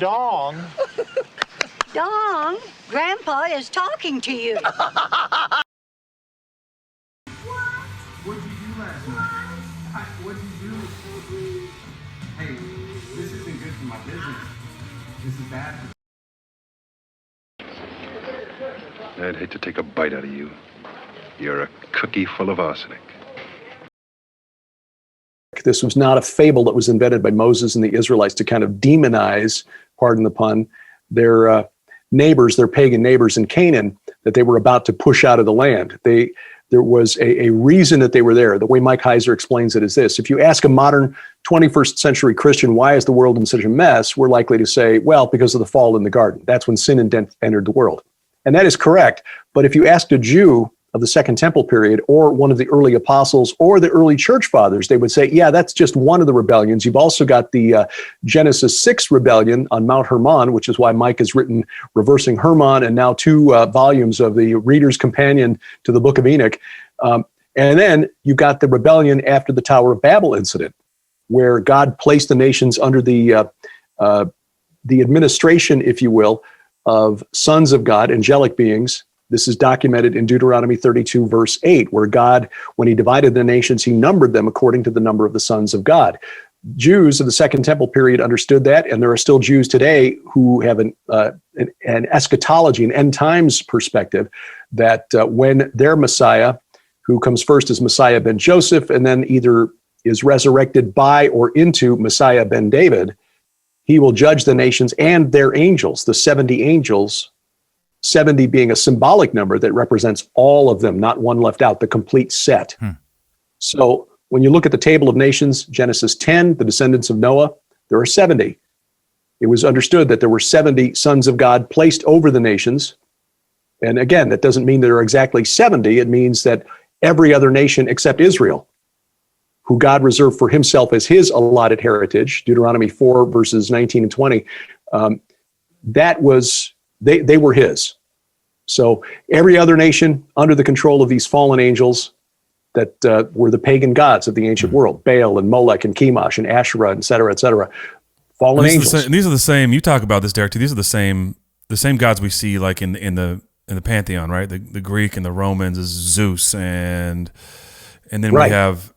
Dong. Dong, Grandpa is talking to you. What'd you do last night? What'd you do? Hey, this isn't good for my business. This is bad for... I'd hate to take a bite out of you. You're a cookie full of arsenic. This was not a fable that was invented by Moses and the Israelites to kind of demonize, pardon the pun, their neighbors, their pagan neighbors in Canaan that they were about to push out of the land. There was a reason that they were there. The way Mike Heiser explains it is this: if you ask a modern 21st century Christian, why is the world in such a mess? We're likely to say, well, because of the fall in the garden. That's when sin entered the world. And that is correct. But if you asked a Jew of the Second Temple period, or one of the early apostles, or the early church fathers, they would say, yeah, that's just one of the rebellions. You've also got the Genesis 6 rebellion on Mount Hermon, which is why Mike has written Reversing Hermon, and now 2 volumes of the Reader's Companion to the Book of Enoch. And then you got the rebellion after the Tower of Babel incident, where God placed the nations under the administration, if you will, of sons of God, angelic beings. This is documented in Deuteronomy 32, verse 8, where God, when he divided the nations, he numbered them according to the number of the sons of God. Jews of the Second Temple period understood that, and there are still Jews today who have an eschatology, an end times perspective, that when their Messiah, who comes first as Messiah ben Joseph, and then either is resurrected by or into Messiah ben David, he will judge the nations and their angels, the 70 angels, 70 being a symbolic number that represents all of them, not one left out, the complete set. So when you look at the table of nations, Genesis 10, the descendants of Noah, there are 70. It was understood that there were 70 sons of God placed over the nations. And again, that doesn't mean there are exactly 70. It means that every other nation except Israel, who God reserved for himself as his allotted heritage, Deuteronomy 4, verses 19 and 20, they were his. So every other nation under the control of these fallen angels that were the pagan gods of the ancient world, Baal and Molech and Chemosh and Asherah, et cetera, fallen angels. These are the same. You talk about this, Derek, too. These are the same gods we see like in the pantheon, right? The Greek and the Romans is Zeus, and then we have,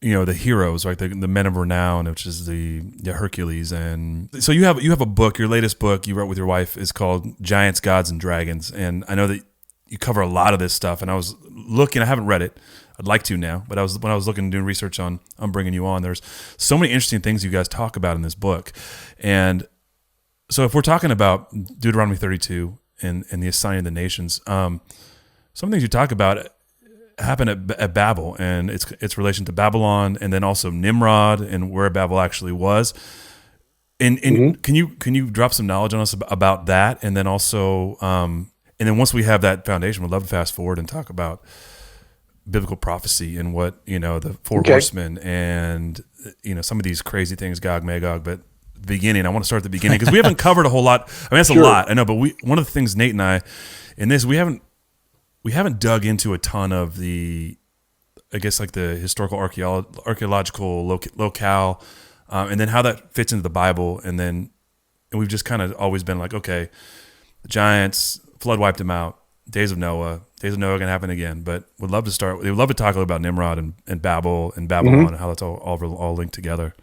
the heroes, right? The men of renown, which is the Hercules. And so you have a book. Your latest book you wrote with your wife is called Giants, Gods, and Dragons. And I know that you cover a lot of this stuff. And I was looking. I haven't read it. I'd like to now. But when I was looking and doing research on bringing you on, there's so many interesting things you guys talk about in this book. And so if we're talking about Deuteronomy 32 and the assigning of the nations, some things you talk about happened at Babel and its relation to Babylon, and then also Nimrod and where Babel actually was. And can you drop some knowledge on us about that? And then also, and then once we have that foundation, we'd love to fast forward and talk about biblical prophecy and what, the four horsemen and, some of these crazy things, Gog, Magog, but the beginning, I want to start at the beginning because we haven't covered a whole lot. I mean, that's a lot, I know, but one of the things Nate and I, in this, we haven't dug into a ton of the, I guess, like the historical archaeological locale, and then how that fits into the Bible. And we've just kind of always been like, okay, the giants, flood wiped them out. Days of Noah are going to happen again. But we'd love to talk a little about Nimrod and Babel and Babylon and how that's all linked together.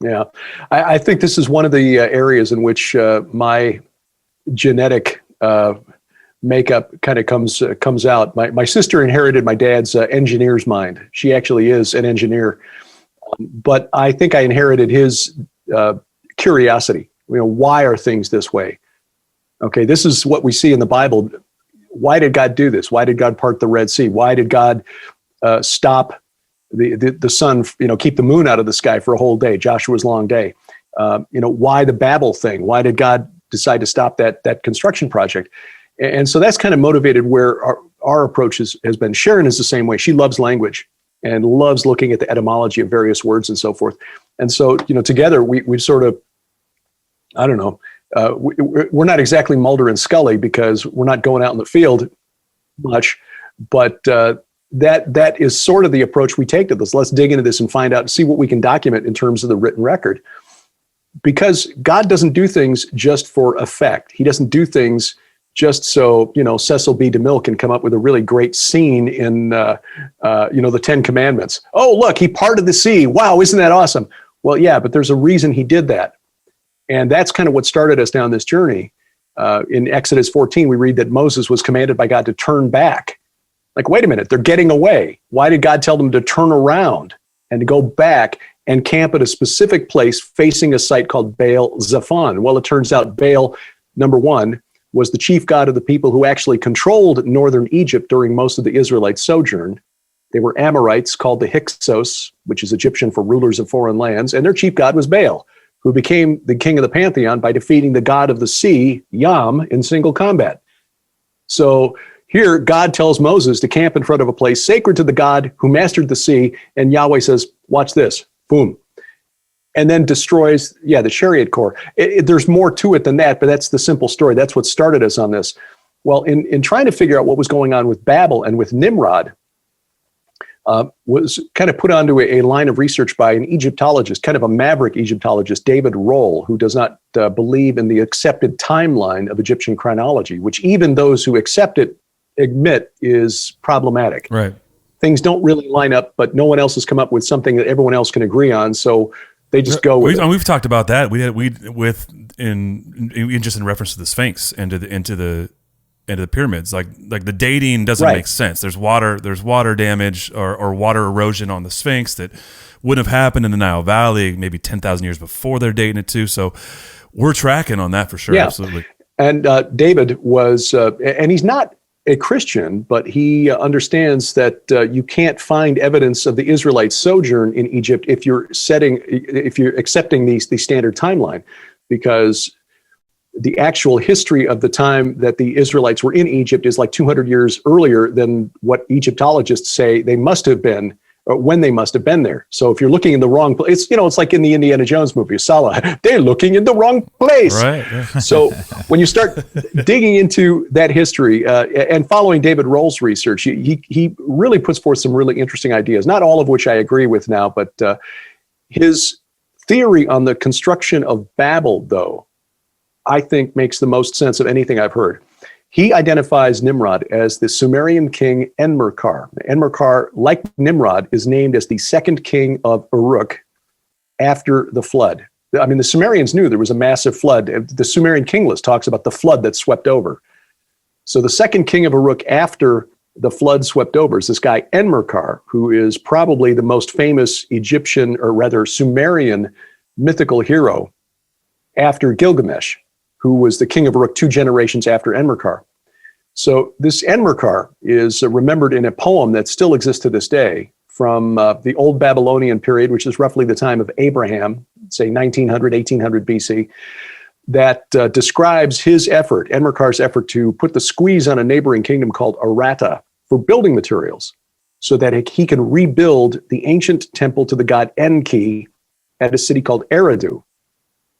Yeah, I think this is one of the areas in which my genetic makeup kind of comes out. My sister inherited my dad's engineer's mind. She actually is an engineer, but I think I inherited his curiosity. Why are things this way? Okay, this is what we see in the Bible. Why did God do this? Why did God part the Red Sea? Why did God stop the sun? Keep the moon out of the sky for a whole day, Joshua's long day. Why the Babel thing? Why did God decide to stop that construction project? And so that's kind of motivated where our approach has been. Sharon is the same way. She loves language and loves looking at the etymology of various words and so forth. And so, together we've sort of, I don't know, we're not exactly Mulder and Scully because we're not going out in the field much, but that is sort of the approach we take to this. Let's dig into this and find out and see what we can document in terms of the written record. because God doesn't do things just for effect. He doesn't do things just so, Cecil B. DeMille can come up with a really great scene in, the 10 Commandments. Oh, look, he parted the sea. Wow, isn't that awesome? Well, yeah, but there's a reason he did that. And that's kind of what started us down this journey. In Exodus 14, we read that Moses was commanded by God to turn back. Like, wait a minute, they're getting away. Why did God tell them to turn around and to go back and camp at a specific place facing a site called Baal Zephon? Well, it turns out Baal, number one, was the chief god of the people who actually controlled northern Egypt during most of the Israelite sojourn. They were Amorites called the Hyksos, which is Egyptian for rulers of foreign lands, and their chief god was Baal, who became the king of the pantheon by defeating the god of the sea, Yam, in single combat. So here, God tells Moses to camp in front of a place sacred to the God who mastered the sea, and Yahweh says, watch this, boom. And then destroys, the chariot corps. There's more to it than that, but that's the simple story. That's what started us on this. Well, in trying to figure out what was going on with Babel and with Nimrod, was kind of put onto a line of research by an Egyptologist, kind of a maverick Egyptologist, David Roll, who does not believe in the accepted timeline of Egyptian chronology, which even those who accept it admit is problematic. Right. Things don't really line up, but no one else has come up with something that everyone else can agree on, so they just go with it. We've talked about that. Just in reference to the Sphinx and into the pyramids, like the dating doesn't make sense. There's water damage or water erosion on the Sphinx that wouldn't have happened in the Nile Valley maybe 10,000 years before they're dating it too. So we're tracking on that for sure. Yeah. Absolutely. And David was, and he's not a Christian, but he understands that you can't find evidence of the Israelite sojourn in Egypt if you're accepting the standard timeline, because the actual history of the time that the Israelites were in Egypt is like 200 years earlier than what Egyptologists say they must have been, or when they must have been there. So if you're looking in the wrong place, it's like in the Indiana Jones movie, Salah, they're looking in the wrong place. Right. Yeah. So when you start digging into that history and following David Roll's research, he really puts forth some really interesting ideas, not all of which I agree with now, but his theory on the construction of Babel, though, I think makes the most sense of anything I've heard. He identifies Nimrod as the Sumerian king Enmerkar. Enmerkar, like Nimrod, is named as the second king of Uruk after the flood. I mean, the Sumerians knew there was a massive flood. The Sumerian king list talks about the flood that swept over. So the second king of Uruk after the flood swept over is this guy Enmerkar, who is probably the most famous Egyptian, or rather Sumerian, mythical hero after Gilgamesh, who was the king of Uruk 2 generations after Enmerkar. So this Enmerkar is remembered in a poem that still exists to this day from the Old Babylonian period, which is roughly the time of Abraham, say 1900, 1800 BC, that describes his effort, Enmerkar's effort, to put the squeeze on a neighboring kingdom called Aratta for building materials so that he can rebuild the ancient temple to the god Enki at a city called Eridu.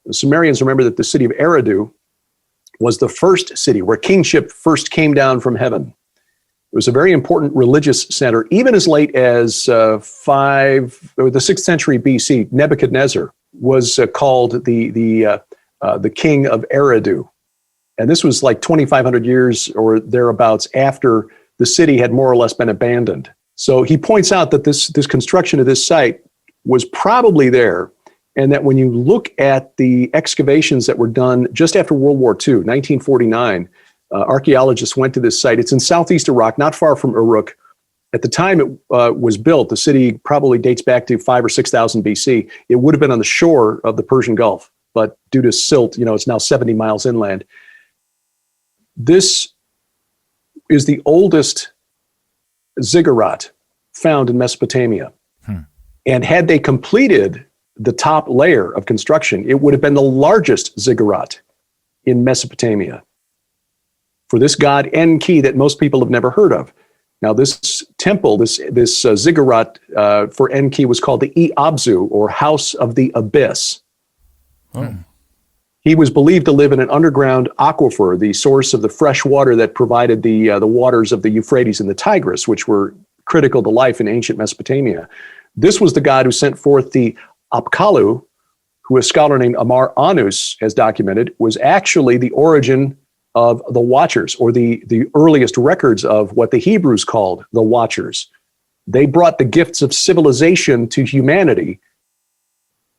The Sumerians remember that the city of Eridu was the first city where kingship first came down from heaven. It was a very important religious center. Even as late as the 6th century BC, Nebuchadnezzar was called the king of Eridu. And this was like 2,500 years or thereabouts after the city had more or less been abandoned. So he points out that this construction of this site was probably there, and that when you look at the excavations that were done just after World War II, 1949, archaeologists went to this site. It's in southeast Iraq, not far from Uruk. At the time it was built, the city probably dates back to 5,000 or 6,000 BC. It would have been on the shore of the Persian Gulf, but due to silt, it's now 70 miles inland. This is the oldest ziggurat found in Mesopotamia. And had they completed the top layer of construction, it would have been the largest ziggurat in Mesopotamia for this god Enki that most people have never heard of. Now, this temple, this ziggurat for Enki was called the Eabzu, or House of the Abyss. Oh. He was believed to live in an underground aquifer, the source of the fresh water that provided the waters of the Euphrates and the Tigris, which were critical to life in ancient Mesopotamia. This was the god who sent forth the Apkallu, who a scholar named Amar Anus has documented, was actually the origin of the Watchers, or the earliest records of what the Hebrews called the Watchers. They brought the gifts of civilization to humanity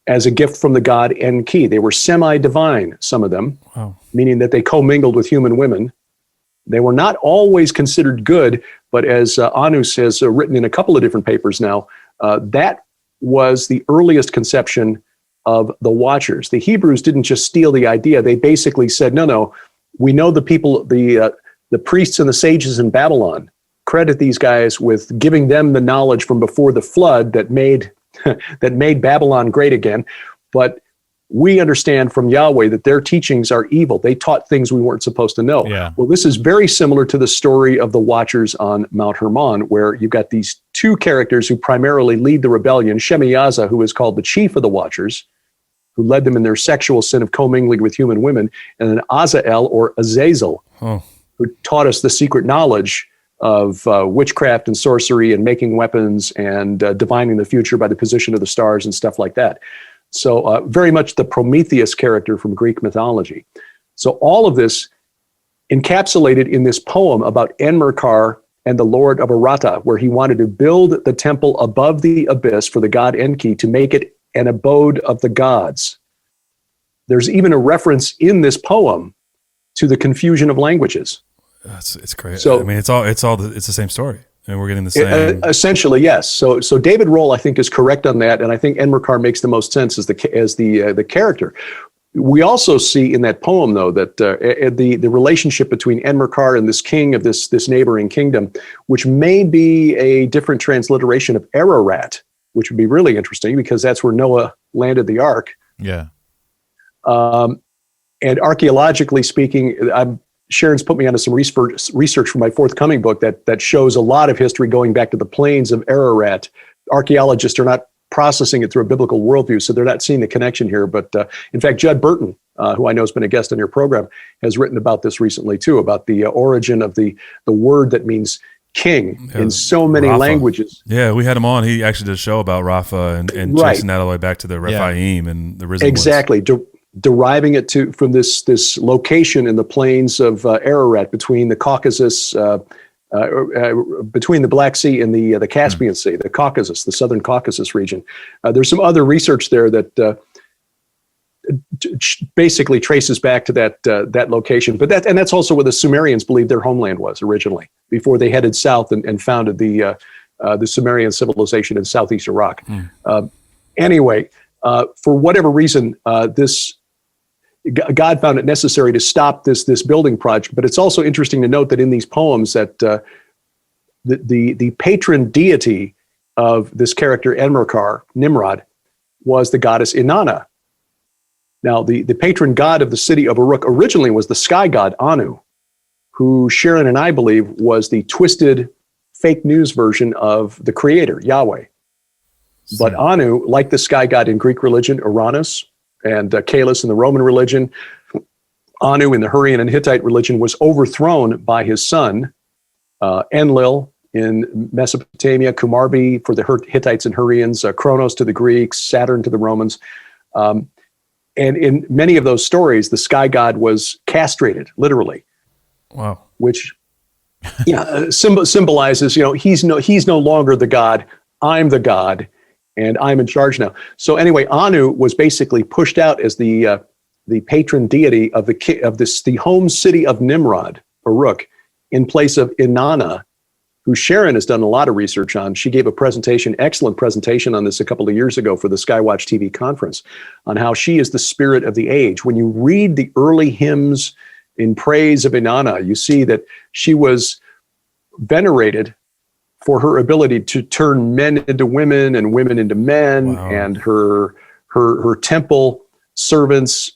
as a gift from the god Enki. They were semi-divine, some of them, meaning that they commingled with human women. They were not always considered good, but as Anus has written in a couple of different papers now, that was the earliest conception of the Watchers. The Hebrews didn't just steal the idea. They basically said, no, we know the people, the priests and the sages in Babylon, credit these guys with giving them the knowledge from before the flood that made Babylon great again. But we understand from Yahweh that their teachings are evil. They taught things we weren't supposed to know. Yeah. Well, this is very similar to the story of the Watchers on Mount Hermon, where you've got these two characters who primarily lead the rebellion. Shemiyaza, who is called the chief of the Watchers, who led them in their sexual sin of commingling with human women, and then Azael, or Azazel, who taught us the secret knowledge of witchcraft and sorcery and making weapons and divining the future by the position of the stars and stuff like that. So very much the Prometheus character from Greek mythology. So all of this encapsulated in this poem about Enmerkar and the Lord of Arata, where he wanted to build the temple above the abyss for the god Enki to make it an abode of the gods. There's even a reference in this poem to the confusion of languages. It's great. So, I mean, it's the same story, and we're getting the same. Essentially, yes. So David Roll, I think, is correct on that, and I think Enmerkar makes the most sense as the character. We also see in that poem, though, that the relationship between Enmerkar and this king of this neighboring kingdom, which may be a different transliteration of Ararat, which would be really interesting because that's where Noah landed the ark. Yeah. And archaeologically speaking, Sharon's put me onto some research for my forthcoming book that shows a lot of history going back to the plains of Ararat. Archaeologists are not processing it through a biblical worldview, so they're not seeing the connection here. But in fact, Judd Burton, who I know has been a guest on your program, has written about this recently too, about the origin of the word that means king in so many languages. Yeah, we had him on. He actually did a show about Rapha and tracing that all the way back to the Rephaim and the risen exactly. Deriving it from this location in the plains of Ararat between the Caucasus, between the Black Sea and the Caspian Sea, the Caucasus, the southern Caucasus region. There's some other research there that basically traces back to that location. But that's also where the Sumerians believed their homeland was originally, before they headed south and founded the Sumerian civilization in southeast Iraq. Anyway, for whatever reason, God found it necessary to stop this building project. But it's also interesting to note that in these poems that the patron deity of this character Enmerkar, Nimrod, was the goddess Anana. Now, the patron god of the city of Uruk originally was the sky god Anu, who Sharon and I believe was the twisted fake news version of the creator, Yahweh. But Anu, like the sky god in Greek religion, Uranus, and Caelus in the Roman religion, Anu in the Hurrian and Hittite religion, was overthrown by his son, Enlil in Mesopotamia, Kumarbi for the Hittites and Hurrians, Kronos to the Greeks, Saturn to the Romans. And in many of those stories, the sky god was castrated, literally. Wow. Which symbolizes, he's no longer the god, I'm the god, and I'm in charge now. So anyway, Anu was basically pushed out as the patron deity of the home city of Nimrod, Uruk, in place of Anana, who Sharon has done a lot of research on. She gave excellent presentation on this a couple of years ago for the Skywatch TV conference, on how she is the spirit of the age. When you read the early hymns in praise of Anana, you see that she was venerated for her ability to turn men into women and women into men. Wow. And her temple servants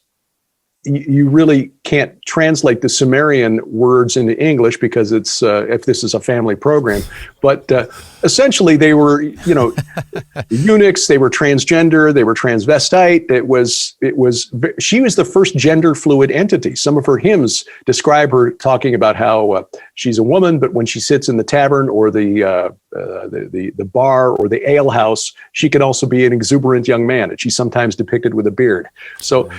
you really can't translate the Sumerian words into English because it's if this is a family program. But essentially, they were eunuchs. They were transgender. They were transvestite. She was the first gender fluid entity. Some of her hymns describe her talking about how she's a woman, but when she sits in the tavern or the bar or the ale house, she can also be an exuberant young man, and she's sometimes depicted with a beard. So.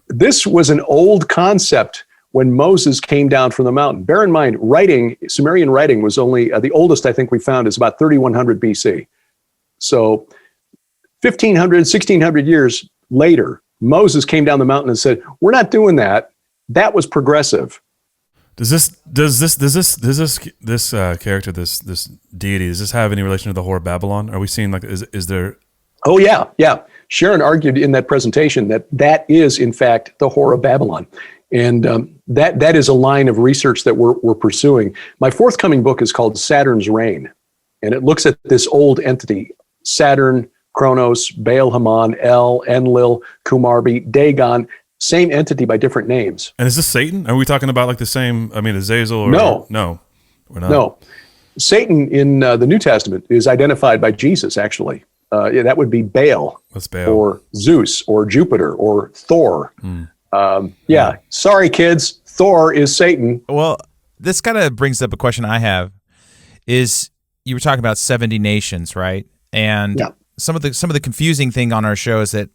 This was an old concept when Moses came down from the mountain. Bear in mind, Sumerian writing was only, the oldest I think we found is about 3100 BC. So 1500, 1600 years later, Moses came down the mountain and said, we're not doing that. That was progressive. Does this character, this deity, does this have any relation to the Whore of Babylon? Are we seeing is there? Oh yeah. Sharon argued in that presentation that is, in fact, the Whore of Babylon. And that is a line of research that we're pursuing. My forthcoming book is called Saturn's Reign, and it looks at this old entity, Saturn, Kronos, Baal Haman, El, Enlil, Kumarbi, Dagon, same entity by different names. And is this Satan? Are we talking about like the same, Azazel? Or, no, we're not. No. Satan in the New Testament is identified by Jesus, actually. That would be Baal. What's Baal? Or Zeus, or Jupiter, or Thor. Sorry, kids. Thor is Satan. Well, this kind of brings up a question I have. Is you were talking about 70 nations, right? And some of the confusing thing on our show is that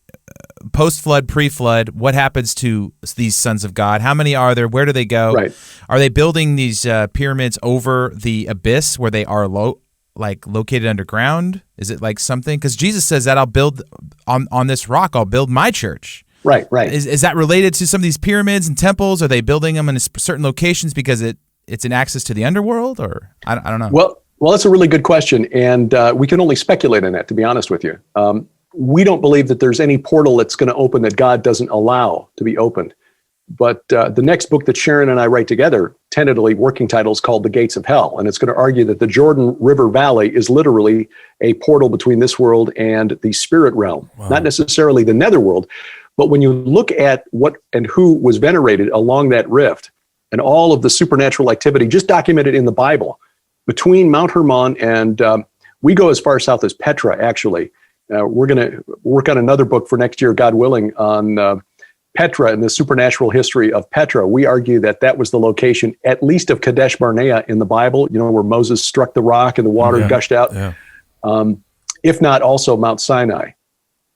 post-flood, pre-flood, what happens to these sons of God? How many are there? Where do they go? Right. Are they building these pyramids over the abyss where they are located underground? Is it like something? Because Jesus says that I'll build on this rock, I'll build my church. Right. Is that related to some of these pyramids and temples? Are they building them in certain locations because it's an access to the underworld? Or I don't know. Well, that's a really good question. And we can only speculate on that, to be honest with you. We don't believe that there's any portal that's going to open that God doesn't allow to be opened. But the next book that Sharon and I write together, tentatively working title, is called The Gates of Hell. And it's going to argue that the Jordan River Valley is literally a portal between this world and the spirit realm. Wow. Not necessarily the netherworld, but when you look at what and who was venerated along that rift and all of the supernatural activity just documented in the Bible between Mount Hermon and we go as far south as Petra, actually. We're going to work on another book for next year, God willing, on Petra and the supernatural history of Petra. We argue that was the location, at least of Kadesh Barnea in the Bible, where Moses struck the rock and the water gushed out. Yeah. If not also Mount Sinai.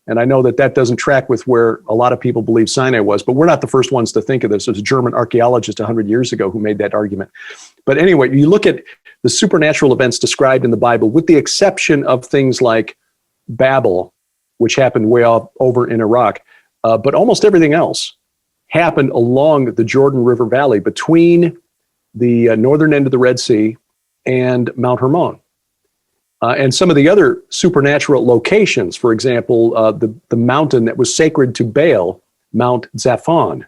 And I know that doesn't track with where a lot of people believe Sinai was, but we're not the first ones to think of this. There's a German archaeologist 100 years ago who made that argument. But anyway, you look at the supernatural events described in the Bible, with the exception of things like Babel, which happened way over in Iraq. But almost everything else happened along the Jordan River Valley between the northern end of the Red Sea and Mount Hermon. And some of the other supernatural locations, for example, the mountain that was sacred to Baal, Mount Zaphon,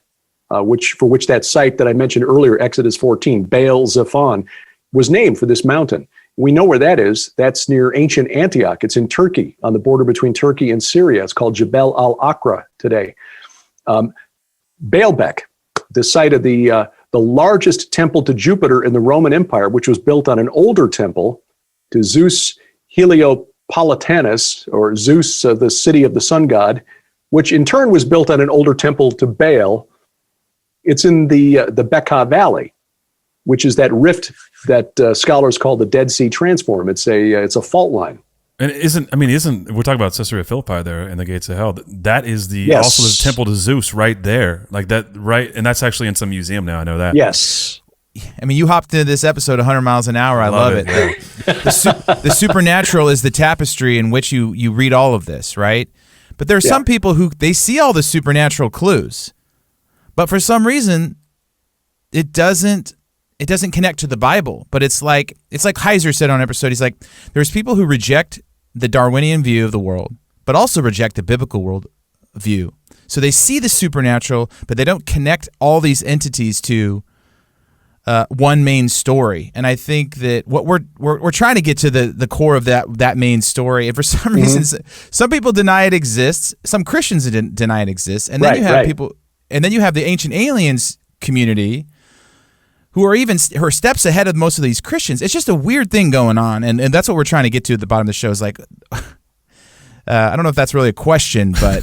for which that site that I mentioned earlier, Exodus 14, Baal Zaphon, was named for this mountain. We know where that is. That's near ancient Antioch. It's in Turkey, on the border between Turkey and Syria. It's called Jebel al-Aqra today. Baalbek, the site of the largest temple to Jupiter in the Roman Empire, which was built on an older temple to Zeus Heliopolitanus, or Zeus, the city of the sun god, which in turn was built on an older temple to Baal. It's in the Bekaa Valley, which is that rift that scholars call the Dead Sea Transform. It's a fault line. And isn't we're talking about Caesarea Philippi there in the Gates of Hell? That is also the temple to Zeus right there, like that, right? And that's actually in some museum now. I know that. Yes. I mean, you hopped into this episode 100 miles an hour. I love it. The supernatural is the tapestry in which you read all of this, right? But there are some people who they see all the supernatural clues, but for some reason, it doesn't connect to the Bible. But it's like Heiser said on an episode. He's like, there's people who reject the Darwinian view of the world, but also reject the biblical world view. So they see the supernatural, but they don't connect all these entities to one main story. And I think that what we're trying to get to the core of that main story. And for some reason, some people deny it exists. Some Christians deny it exists. And then you have people. And then you have the ancient aliens community who are even steps ahead of most of these Christians. It's just a weird thing going on. And that's what we're trying to get to at the bottom of the show is like, I don't know if that's really a question, but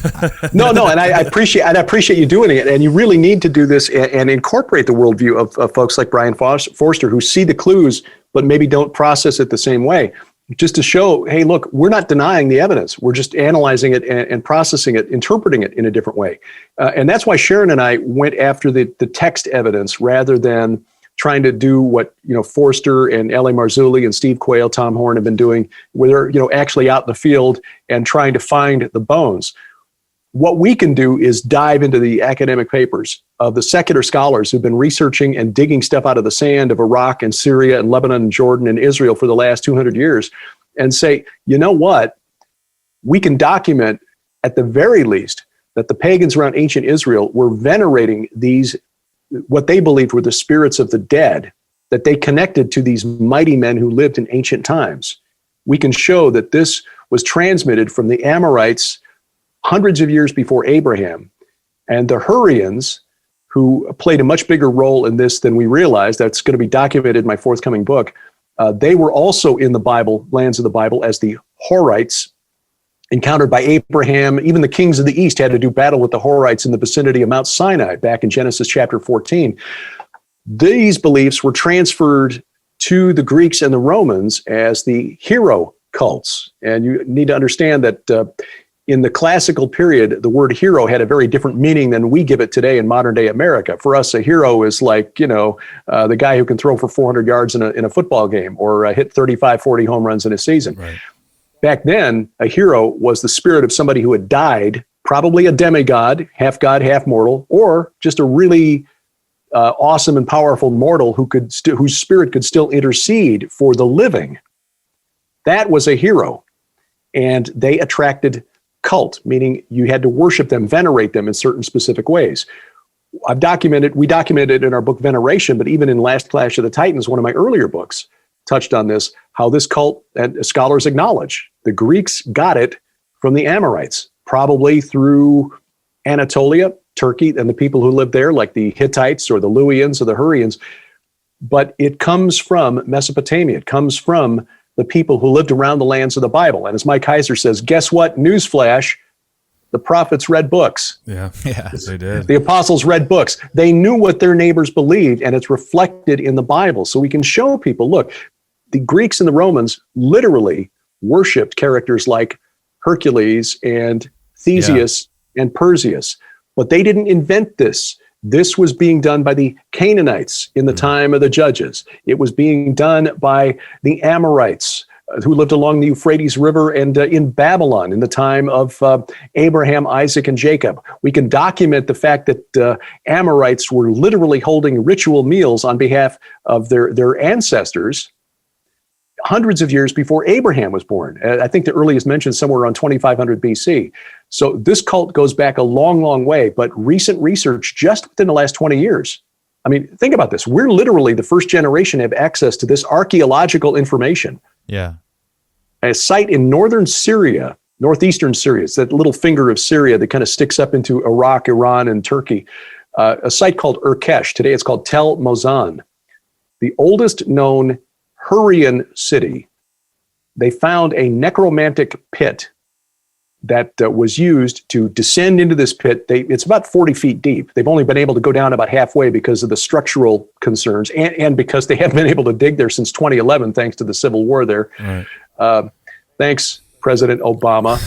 no, and I appreciate you doing it, and you really need to do this and incorporate the worldview of folks like Brian Forster who see the clues but maybe don't process it the same way. Just to show, hey, look, we're not denying the evidence. We're just analyzing it and processing it, interpreting it in a different way. And that's why Sharon and I went after the text evidence rather than trying to do what, Forster and L.A. Marzulli and Steve Quayle, Tom Horn have been doing, where they're, actually out in the field and trying to find the bones. What we can do is dive into the academic papers of the secular scholars who've been researching and digging stuff out of the sand of Iraq and Syria and Lebanon and Jordan and Israel for the last 200 years and say, you know what? We can document at the very least that the pagans around ancient Israel were venerating these what they believed were the spirits of the dead, that they connected to these mighty men who lived in ancient times. We can show that this was transmitted from the Amorites hundreds of years before Abraham, and the Hurrians, who played a much bigger role in this than we realized. That's going to be documented in my forthcoming book. They were also in the Bible, lands of the Bible, as the Horites, encountered by Abraham. Even the kings of the East had to do battle with the Horites in the vicinity of Mount Sinai back in Genesis chapter 14. These beliefs were transferred to the Greeks and the Romans as the hero cults. And you need to understand that in the classical period, the word hero had a very different meaning than we give it today in modern day America. For us, a hero is like, the guy who can throw for 400 yards in a football game or hit 35, 40 home runs in a season. Right. Back then, a hero was the spirit of somebody who had died, probably a demigod, half god, half mortal, or just a really awesome and powerful mortal whose spirit could still intercede for the living. That was a hero. And they attracted cult, meaning you had to worship them, venerate them in certain specific ways. We documented in our book Veneration, but even in Last Clash of the Titans, one of my earlier books, touched on this, how this cult, and scholars acknowledge, the Greeks got it from the Amorites, probably through Anatolia, Turkey, and the people who lived there, like the Hittites or the Luwians or the Hurrians. But it comes from Mesopotamia. It comes from the people who lived around the lands of the Bible. And as Mike Heiser says, guess what? Newsflash, the prophets read books. Yeah, they did. The apostles read books. They knew what their neighbors believed, and it's reflected in the Bible. So we can show people, look, the Greeks and the Romans literally worshipped characters like Hercules and Theseus and Perseus, but they didn't invent this. This was being done by the Canaanites in the time of the Judges. It was being done by the Amorites who lived along the Euphrates River and in Babylon in the time of Abraham, Isaac, and Jacob. We can document the fact that Amorites were literally holding ritual meals on behalf of their ancestors hundreds of years before Abraham was born. I think the earliest mention is somewhere around 2500 BC. So this cult goes back a long, long way, but recent research just within the last 20 years. I mean, think about this. We're literally the first generation to have access to this archaeological information. Yeah. A site in northern Syria, northeastern Syria, it's that little finger of Syria that kind of sticks up into Iraq, Iran, and Turkey. A site called Urkesh. Today it's called Tel Mozan. The oldest known Hurrian city. They found a necromantic pit that was used to descend into this pit. It's about 40 feet deep. They've only been able to go down about halfway because of the structural concerns and because they haven't been able to dig there since 2011, thanks to the Civil War there. Right. Thanks, President Obama.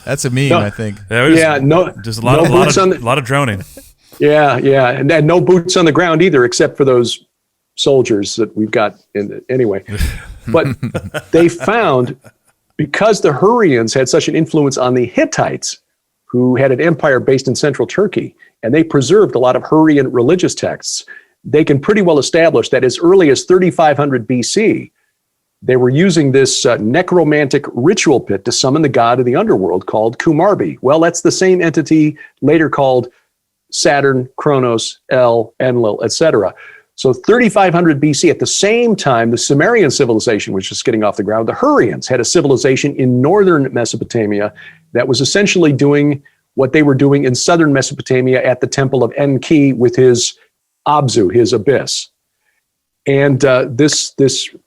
That's a meme, I think. Just a lot of droning. Yeah, and no boots on the ground either, except for those soldiers that we've got anyway. But they found, because the Hurrians had such an influence on the Hittites, who had an empire based in central Turkey, and they preserved a lot of Hurrian religious texts, they can pretty well establish that as early as 3500 BC, they were using this necromantic ritual pit to summon the god of the underworld called Kumarbi. Well, that's the same entity later called Saturn, Kronos, El, Enlil, etc. So 3500 BC, at the same time, the Sumerian civilization was just getting off the ground. The Hurrians had a civilization in northern Mesopotamia that was essentially doing what they were doing in southern Mesopotamia at the temple of Enki with his Abzu, his abyss. And this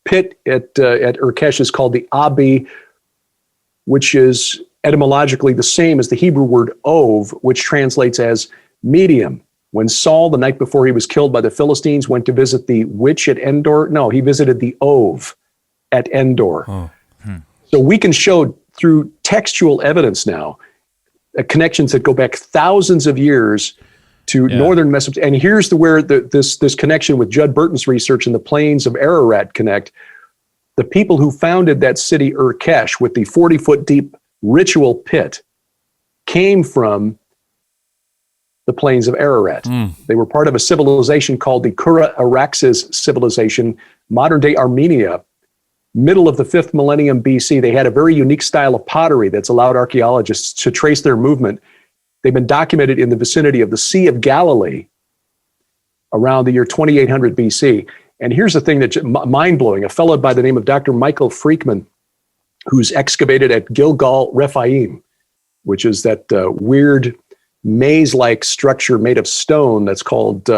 pit at Urkesh is called the Abi, which is etymologically the same as the Hebrew word ov, which translates as medium. When Saul, the night before he was killed by the Philistines, went to visit the witch at Endor, no, he visited the ov at Endor. Oh. So we can show through textual evidence now connections that go back thousands of years to northern Mesopotamia. And here's where this connection with Judd Burton's research in the plains of Ararat connect. The people who founded that city, Urkesh, with the 40-foot deep ritual pit, came from the plains of Ararat. They were part of a civilization called the Kura-Araxes civilization, modern-day Armenia, middle of the 5th millennium BC. They had a very unique style of pottery that's allowed archaeologists to trace their movement. They've been documented in the vicinity of the Sea of Galilee around the year 2800 BC. And here's the thing that's mind-blowing. A fellow by the name of Dr. Michael Freakman, who's excavated at Gilgal Rephaim, which is that weird maze-like structure made of stone that's called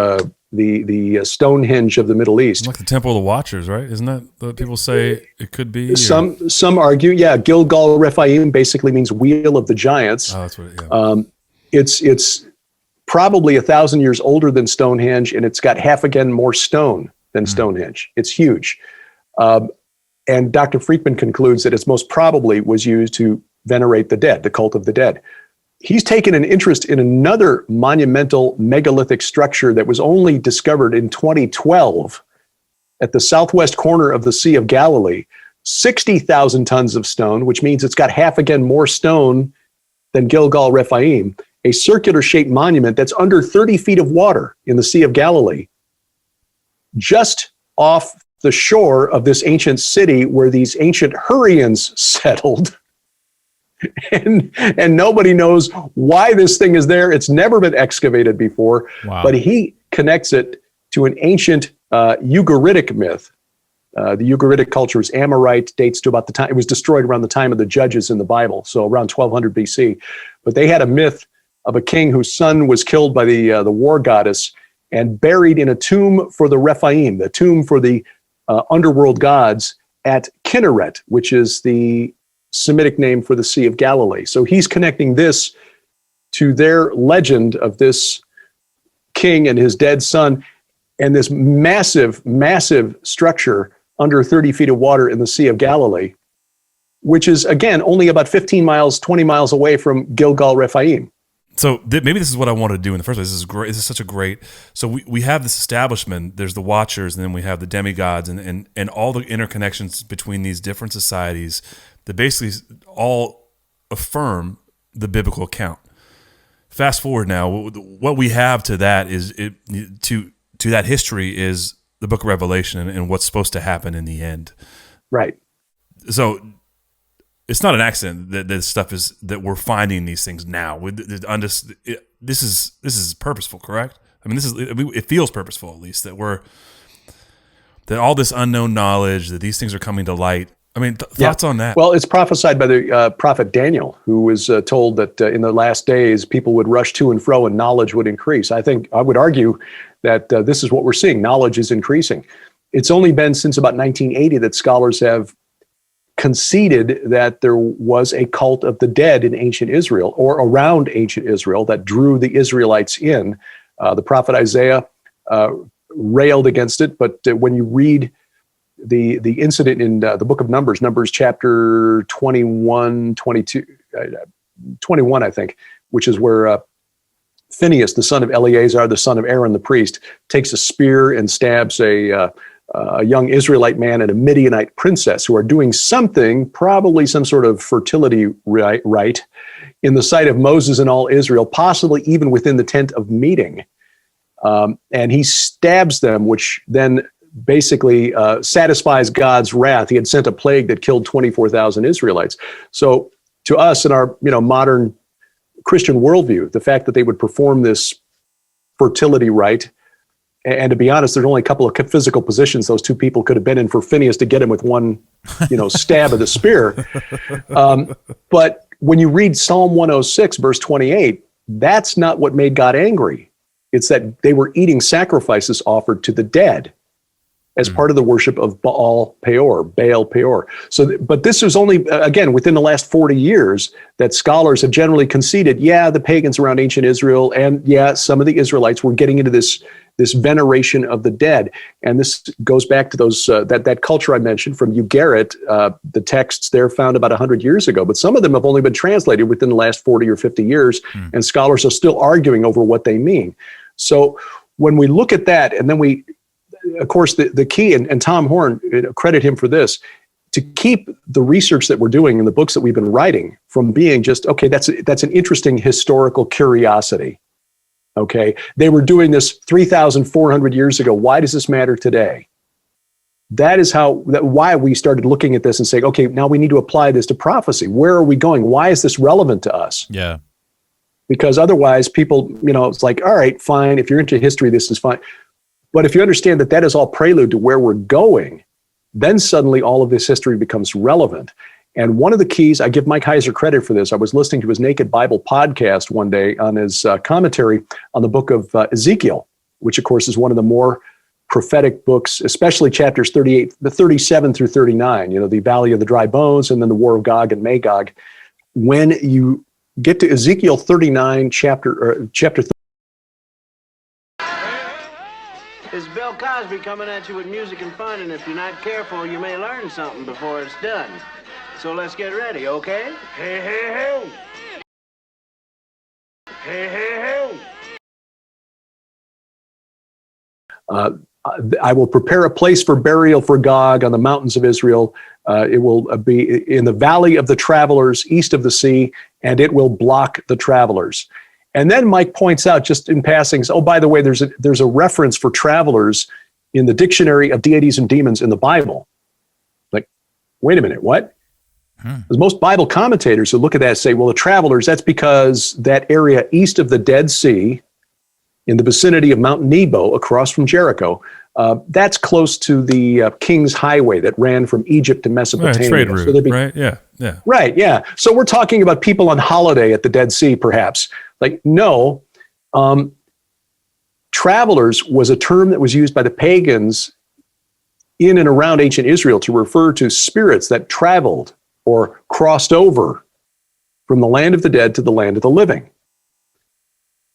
the Stonehenge of the Middle East. Like the Temple of the Watchers, right? Isn't that what people say it could be? Some argue, Gilgal Rephaim basically means wheel of the giants. Oh, that's what It's probably 1,000 years older than Stonehenge, and it's got half again more stone than Stonehenge. It's huge. And Dr. Freakman concludes that it's most probably was used to venerate the dead, the cult of the dead. He's taken an interest in another monumental megalithic structure that was only discovered in 2012 at the southwest corner of the Sea of Galilee, 60,000 tons of stone, which means it's got half again more stone than Gilgal Rephaim, a circular shaped monument that's under 30 feet of water in the Sea of Galilee, just off the shore of this ancient city where these ancient Hurrians settled. And nobody knows why this thing is there. It's never been excavated before, but he connects it to an ancient Ugaritic myth. The Ugaritic culture is Amorite, dates to about the time, it was destroyed around the time of the judges in the Bible, so around 1200 BC. But they had a myth of a king whose son was killed by the war goddess and buried in a tomb for the Rephaim, the tomb for the underworld gods at Kinneret, which is the Semitic name for the Sea of Galilee. So he's connecting this to their legend of this king and his dead son, and this massive, massive structure under 30 feet of water in the Sea of Galilee, which is, again, only about 15 miles, 20 miles away from Gilgal Rephaim. So maybe this is what I wanted to do in the first place. This is great. This is such a great. So we have this establishment. There's the Watchers, and then we have the demigods, and all the interconnections between these different societies that basically all affirm the biblical account. Fast forward now, what we have to that is to that history is the Book of Revelation and what's supposed to happen in the end. Right. So it's not an accident that this stuff is that we're finding these things now. This is purposeful, correct? I mean, it feels purposeful, at least, that all this unknown knowledge, that these things are coming to light. I mean, thoughts on that? Well, it's prophesied by the prophet Daniel, who was told that in the last days, people would rush to and fro and knowledge would increase. I would argue that this is what we're seeing. Knowledge is increasing. It's only been since about 1980 that scholars have conceded that there was a cult of the dead in ancient Israel or around ancient Israel that drew the Israelites in. The prophet Isaiah railed against it, but when you read the incident in the book of Numbers chapter 21, 21, I think, which is where Phinehas, the son of Eleazar, the son of Aaron the priest, takes a spear and stabs a young Israelite man and a Midianite princess who are doing something, probably some sort of fertility rite, in the sight of Moses and all Israel, possibly even within the tent of meeting. And he stabs them, which then basically satisfies God's wrath. He had sent a plague that killed 24,000 Israelites. So to us in our modern Christian worldview, the fact that they would perform this fertility rite, and to be honest, there's only a couple of physical positions those two people could have been in for Phinehas to get him with one stab of the spear. But when you read Psalm 106, verse 28, that's not what made God angry. It's that they were eating sacrifices offered to the dead as part of the worship of Baal Peor. So, but this was only, again, within the last 40 years that scholars have generally conceded, yeah, the pagans around ancient Israel and yeah, some of the Israelites were getting into this veneration of the dead. And this goes back to those that culture I mentioned from Ugarit, the texts there found about 100 years ago, but some of them have only been translated within the last 40 or 50 years, and scholars are still arguing over what they mean. So when we look at that, and then of course, the key, and Tom Horn, credit him for this, to keep the research that we're doing and the books that we've been writing from being just, okay, that's an interesting historical curiosity. Okay, they were doing this 3,400 years ago. Why does this matter today? That is why we started looking at this and saying, okay, now we need to apply this to prophecy. Where are we going? Why is this relevant to us? Yeah. Because otherwise people, it's like, all right, fine. If you're into history, this is fine. But if you understand that is all prelude to where we're going, then suddenly all of this history becomes relevant. And one of the keys, I give Mike Heiser credit for this. I was listening to his Naked Bible podcast one day on his commentary on the book of Ezekiel, which of course is one of the more prophetic books, especially chapters 37 through 39, the Valley of the Dry Bones and then the War of Gog and Magog. When you get to Ezekiel 39, chapter 30, It's Bill Cosby coming at you with music and fun, and if you're not careful, you may learn something before it's done. So let's get ready, okay? Hey, hey, hey! Hey, hey, hey! I will prepare a place for burial for Gog on the mountains of Israel. It will be in the valley of the travelers, east of the sea, and it will block the travelers. And then Mike points out, just in passing, oh, by the way, there's a reference for travelers in the Dictionary of Deities and Demons in the Bible. Like, wait a minute, what? Most Bible commentators who look at that say, well, the travelers, that's because that area east of the Dead Sea, in the vicinity of Mount Nebo, across from Jericho, that's close to the King's Highway that ran from Egypt to Mesopotamia. Right, trade route, right? Yeah. Right, yeah. So we're talking about people on holiday at the Dead Sea, perhaps. Like, no, travelers was a term that was used by the pagans in and around ancient Israel to refer to spirits that traveled or crossed over from the land of the dead to the land of the living.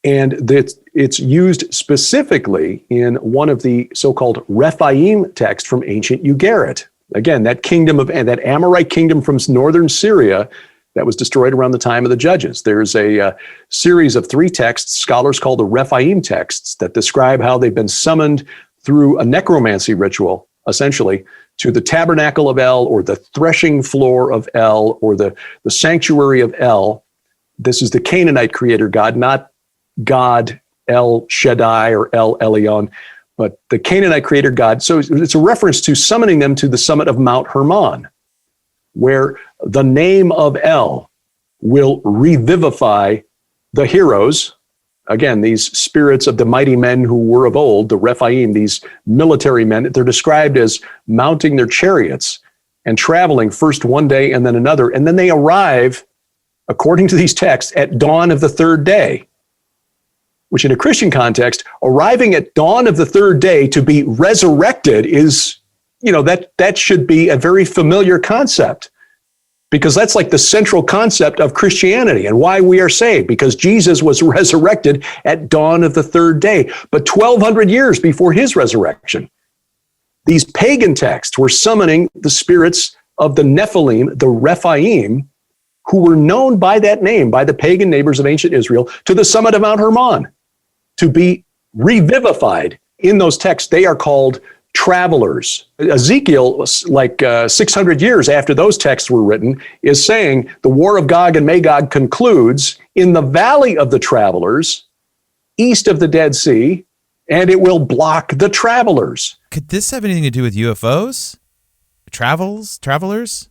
And it's used specifically in one of the so-called Rephaim texts from ancient Ugarit. Again, that Amorite kingdom from northern Syria that was destroyed around the time of the Judges. There's a series of 3 texts scholars call the Rephaim texts that describe how they've been summoned through a necromancy ritual, essentially, to the tabernacle of El, or the threshing floor of El, or the sanctuary of El. This is the Canaanite creator god, not God El Shaddai or El Elyon, but the Canaanite creator god. So it's a reference to summoning them to the summit of Mount Hermon, where the name of El will revivify the heroes. Again, these spirits of the mighty men who were of old, the Rephaim, these military men, they're described as mounting their chariots and traveling first one day and then another. And then they arrive, according to these texts, at dawn of the 3rd day, which in a Christian context, arriving at dawn of the 3rd day to be resurrected is, that should be a very familiar concept, because that's like the central concept of Christianity and why we are saved, because Jesus was resurrected at dawn of the 3rd day. But 1,200 years before his resurrection, these pagan texts were summoning the spirits of the Nephilim, the Rephaim, who were known by that name by the pagan neighbors of ancient Israel, to the summit of Mount Hermon to be revivified. In those texts, they are called travelers. Ezekiel, like 600 years after those texts were written, is saying the war of Gog and Magog concludes in the valley of the travelers, east of the Dead Sea, and it will block the travelers. Could this have anything to do with UFOs? Travelers?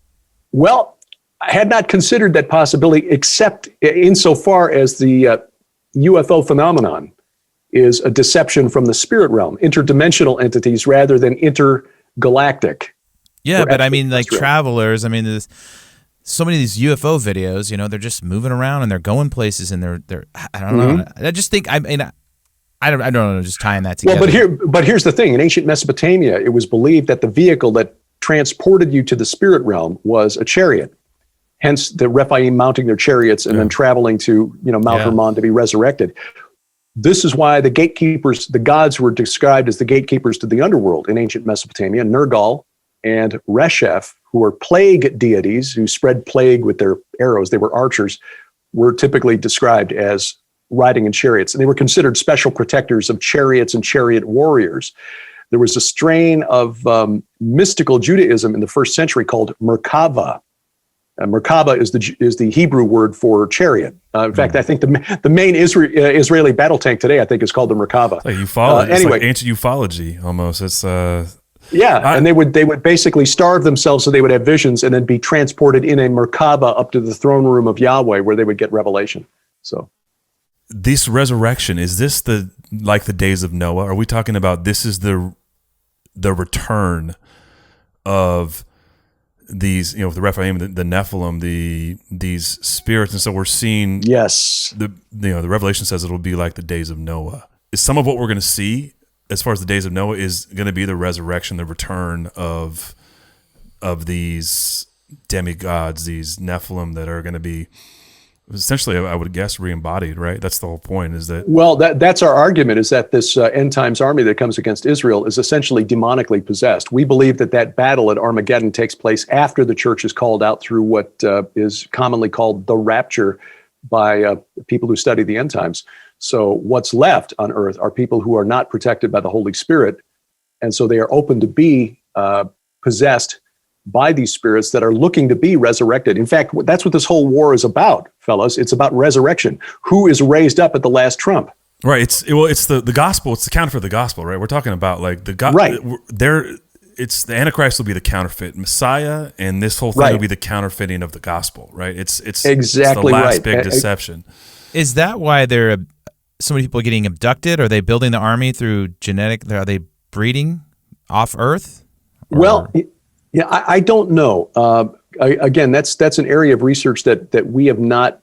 Well, I had not considered that possibility, except insofar as the UFO phenomenon is a deception from the spirit realm, interdimensional entities rather than intergalactic. Yeah, but I mean, like travelers, I mean, so many of these UFO videos, they're just moving around and they're going places and they're I don't know. I just think, I don't know, just tying that together. Well, but here's the thing. In ancient Mesopotamia, it was believed that the vehicle that transported you to the spirit realm was a chariot. Hence the Rephaim mounting their chariots and then traveling to, Mount Hermon to be resurrected. This is why the gatekeepers, the gods were described as the gatekeepers to the underworld in ancient Mesopotamia, Nergal and Resheph, who were plague deities who spread plague with their arrows. They were archers, were typically described as riding in chariots. And they were considered special protectors of chariots and chariot warriors. There was a strain of mystical Judaism in the first century called Merkava. Merkava is the Hebrew word for chariot. In fact, I think the main Israeli battle tank today, I think, is called the Merkava. Like ufology. It's like ancient ufology almost. It's and they would basically starve themselves so they would have visions and then be transported in a Merkava up to the throne room of Yahweh where they would get revelation. So this resurrection, is this like the days of Noah? Are we talking about this is the return of these, the Rephaim, the Nephilim, these spirits, and so we're seeing the Revelation says it'll be like the days of Noah. Is some of what we're going to see as far as the days of Noah is going to be the resurrection, the return of these demigods, these Nephilim that are going to be essentially, I would guess, re-embodied, right? That's the whole point, is that... Well, that's our argument, is that this end times army that comes against Israel is essentially demonically possessed. We believe that battle at Armageddon takes place after the church is called out through what is commonly called the rapture by people who study the end times. So what's left on earth are people who are not protected by the Holy Spirit, and so they are open to be possessed by these spirits that are looking to be resurrected. In fact, that's what this whole war is about, fellas. It's about resurrection. Who is raised up at the last trump? Right. It's the gospel. It's the counterfeit of the gospel, right? We're talking about like it's the Antichrist will be the counterfeit Messiah, and this whole thing will be the counterfeiting of the gospel, right? It's exactly the last big deception. Is that why so many people are getting abducted? Are they building the army through genetic? Are they breeding off Earth? Well, yeah, I don't know. Again, that's an area of research that we have not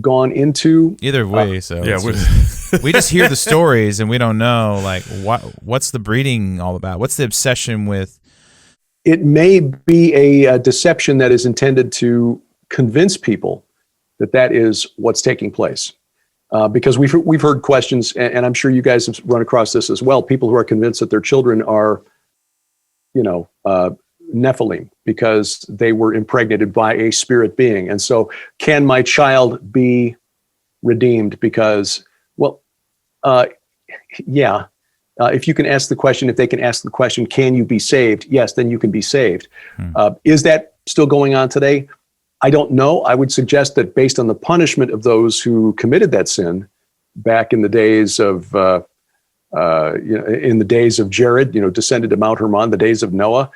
gone into. Either way, we just hear the stories and we don't know like what's the breeding all about? What's the obsession with? It may be a deception that is intended to convince people that is what's taking place. Because we've heard questions, and I'm sure you guys have run across this as well. People who are convinced that their children are, Nephilim because they were impregnated by a spirit being. And so can my child be redeemed? Because, if you can ask the question, if they can ask the question, can you be saved? Yes, then you can be saved. Is that still going on today? I don't know. I would suggest that based on the punishment of those who committed that sin back in the days of, in the days of Jared, descended to Mount Hermon, the days of Noah,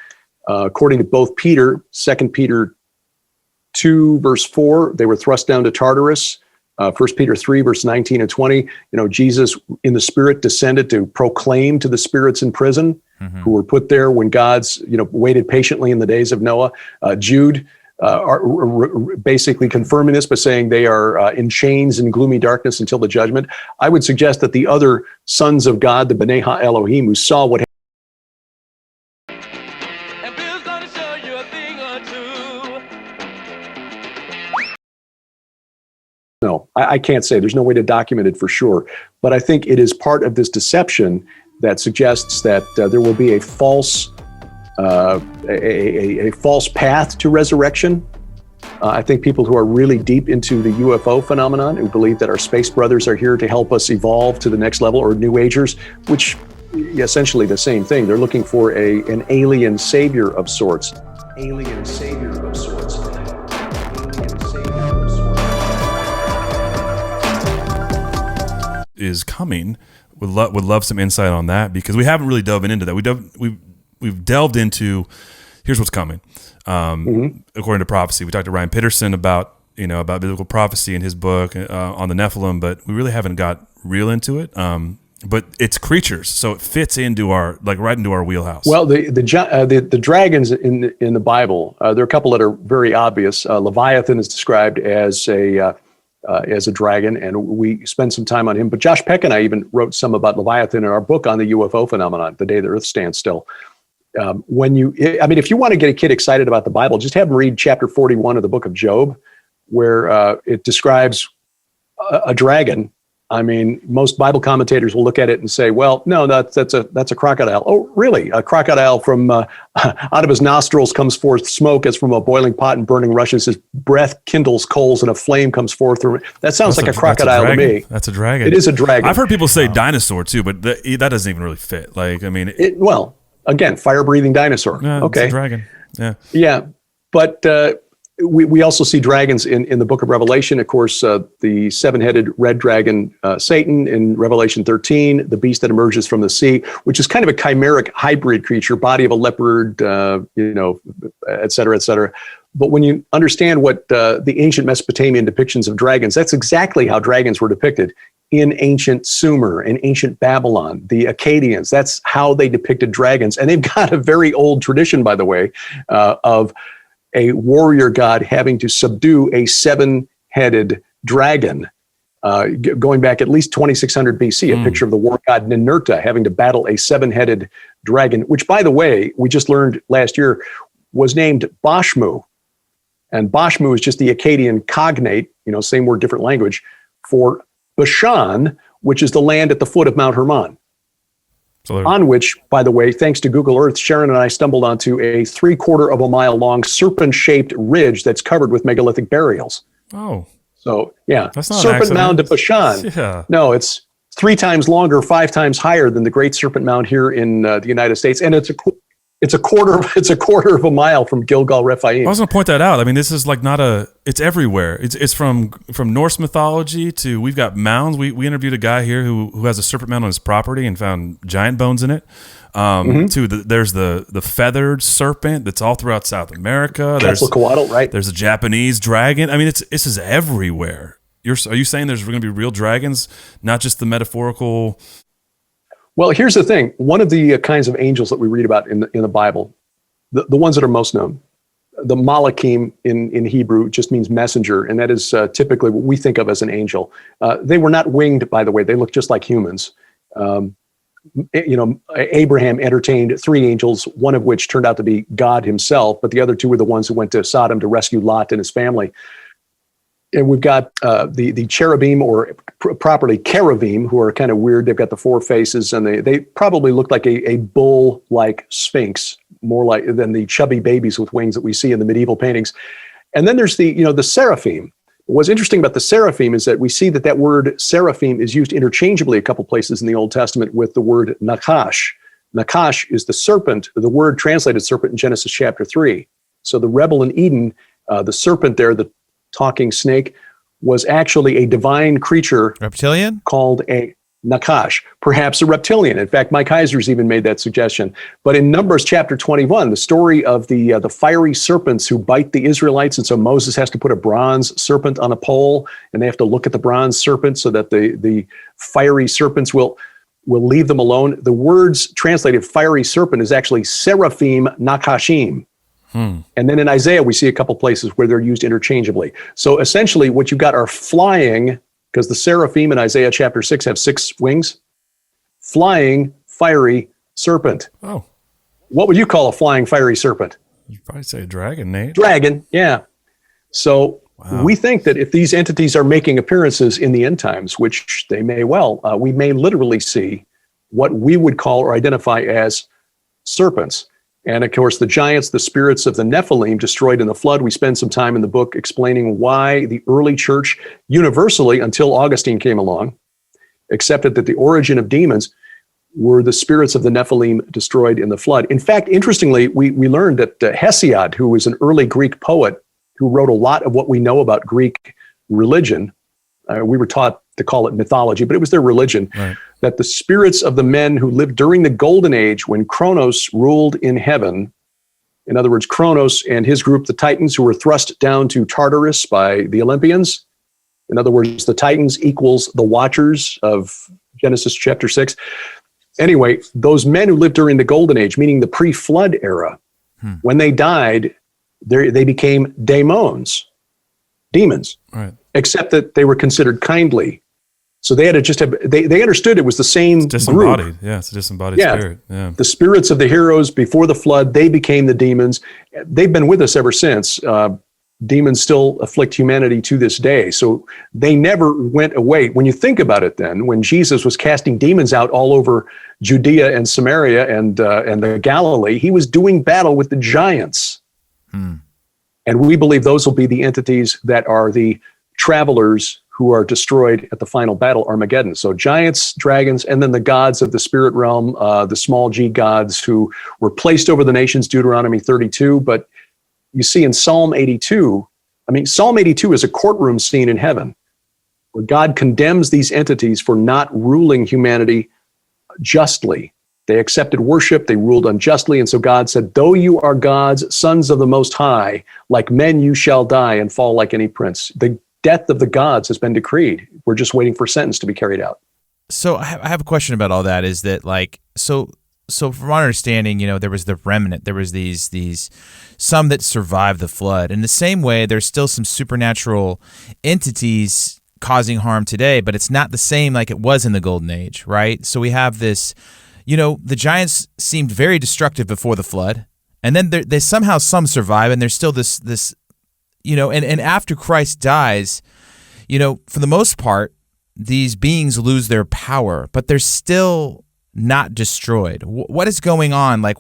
according to both Peter, 2 Peter 2, verse 4, they were thrust down to Tartarus. 1 Peter 3, verse 19 and 20, Jesus in the Spirit descended to proclaim to the spirits in prison who were put there when God's, waited patiently in the days of Noah. Jude are basically confirming this by saying they are in chains and gloomy darkness until the judgment. I would suggest that the other sons of God, the B'nai Ha-Elohim, who saw what No, I can't say. There's no way to document it for sure. But I think it is part of this deception that suggests that there will be a false path to resurrection. I think people who are really deep into the UFO phenomenon, who believe that our space brothers are here to help us evolve to the next level, or New Agers, which essentially the same thing. They're looking for an alien savior of sorts. Alien savior of sorts. Is coming. Would love some insight on that, because we haven't really dove into that. We've delved into here's what's coming. According to prophecy, we talked to Ryan Pitterson about biblical prophecy in his book on the Nephilim, but we really haven't got real into it. but it's creatures, so it fits into our right into our wheelhouse. Well, the dragons in the Bible, there are a couple that are very obvious. Leviathan is described as a dragon, and we spend some time on him. But Josh Peck and I even wrote some about Leviathan in our book on the UFO phenomenon, The Day the Earth Stands Still. If you want to get a kid excited about the Bible, just have them read chapter 41 of the book of Job, where it describes a dragon. I mean, most Bible commentators will look at it and say, well, no, that's a crocodile. Oh, really? A crocodile from out of his nostrils comes forth smoke as from a boiling pot and burning rushes. His breath kindles coals and a flame comes forth. That sounds like a crocodile to me. That's a dragon. It is a dragon. I've heard people say dinosaur too, but that doesn't even really fit. Again, fire-breathing dinosaur. Yeah, okay. It's a dragon. Yeah. Yeah. But we also see dragons in the book of Revelation. Of course, the seven-headed red dragon, Satan, in Revelation 13, the beast that emerges from the sea, which is kind of a chimeric hybrid creature, body of a leopard, et cetera, et cetera. But when you understand what the ancient Mesopotamian depictions of dragons, that's exactly how dragons were depicted in ancient Sumer, in ancient Babylon, the Akkadians. That's how they depicted dragons. And they've got a very old tradition, by the way, of a warrior god having to subdue a seven-headed dragon, going back at least 2600 BC, a picture of the war god Ninurta having to battle a seven-headed dragon, which, by the way, we just learned last year, was named Bashmu. And Bashmu is just the Akkadian cognate, same word, different language, for Bashan, which is the land at the foot of Mount Hermon. On which, by the way, thanks to Google Earth, Sharon and I stumbled onto a 3/4 of a mile long serpent-shaped ridge that's covered with megalithic burials. Oh. So, yeah. That's not Serpent Mound of Bashan. Yeah. No, it's 3 times longer, 5 times higher than the Great Serpent Mound here in the United States. And it's a quarter of a mile from Gilgal Rephaim. I was going to point that out. I mean, this is it's everywhere. It's from Norse mythology to, we've got mounds. We interviewed a guy here who has a serpent mound on his property and found giant bones in it. There's the feathered serpent that's all throughout South America. Quetzalcoatl, right? There's a Japanese dragon. I mean, this is everywhere. Are you saying there's going to be real dragons, not just the metaphorical? Well, here's the thing. One of the kinds of angels that we read about in the Bible, the ones that are most known, the Malachim in Hebrew just means messenger, and that is typically what we think of as an angel. They were not winged, by the way. They look just like humans. Abraham entertained 3 angels, one of which turned out to be God himself, but the other 2 were the ones who went to Sodom to rescue Lot and his family. And we've got the cherubim, or properly cherubim, who are kind of weird. They've got the 4 faces, and they probably look like a bull-like sphinx, more like than the chubby babies with wings that we see in the medieval paintings. And then there's the seraphim. What's interesting about the seraphim is that we see that word seraphim is used interchangeably a couple places in the Old Testament with the word nakash. Nakash is the serpent, the word translated serpent in Genesis chapter 3. So the rebel in Eden, the serpent there, the talking snake, was actually a divine creature. Reptilian? Called a Nakash, perhaps a reptilian. In fact, Mike Heiser's even made that suggestion. But in Numbers chapter 21, the story of the fiery serpents who bite the Israelites, and so Moses has to put a bronze serpent on a pole, and they have to look at the bronze serpent so that the fiery serpents will leave them alone. The words translated fiery serpent is actually seraphim nakashim. And then in Isaiah, we see a couple places where they're used interchangeably. So essentially what you've got are flying, because the seraphim in Isaiah chapter 6 have 6 wings, flying, fiery serpent. Oh. What would you call a flying, fiery serpent? You'd probably say a dragon, Nate. Dragon, yeah. So we think that if these entities are making appearances in the end times, which they may well, we may literally see what we would call or identify as serpents. And of course, the giants, the spirits of the Nephilim destroyed in the flood. We spend some time in the book explaining why the early church universally, until Augustine came along, accepted that the origin of demons were the spirits of the Nephilim destroyed in the flood. In fact, interestingly, we learned that Hesiod, who was an early Greek poet who wrote a lot of what we know about Greek religion, we were taught to call it mythology, but it was their religion, right, that the spirits of the men who lived during the Golden Age when Kronos ruled in heaven, in other words, Kronos and his group, the Titans, who were thrust down to Tartarus by the Olympians. In other words, the Titans equals the Watchers of Genesis chapter 6. Anyway, those men who lived during the Golden Age, meaning the pre-flood era, when they died, they became demons, right. Except that they were considered kindly. So they had to just have, they understood it was the same It's disembodied. group. Yeah, it's a disembodied spirit. Yeah. The spirits of the heroes before the flood, they became the demons. They've been with us ever since. Demons still afflict humanity to this day. So they never went away. When you think about it then, when Jesus was casting demons out all over Judea and Samaria and the Galilee, he was doing battle with the giants. And we believe those will be the entities that are the travelers who are destroyed at the final battle, Armageddon. So giants, dragons, and then the gods of the spirit realm, the small g gods who were placed over the nations, Deuteronomy 32. But you see in Psalm 82, Psalm 82 is a courtroom scene in heaven where God condemns these entities for not ruling humanity justly. They accepted worship, they ruled unjustly, and so God said, though you are gods, sons of the Most High, like men you shall die and fall like any prince. The death of the gods has been decreed. We're just waiting for sentence to be carried out. So I have a question about all that. Is that so from our understanding, there was the remnant. There was these some that survived the flood. In the same way, there's still some supernatural entities causing harm today, but it's not the same like it was in the Golden Age, right? So we have this, the giants seemed very destructive before the flood, and then they somehow some survive, and there's still this and after Christ dies, for the most part, these beings lose their power, but they're still not destroyed. What is going on? Are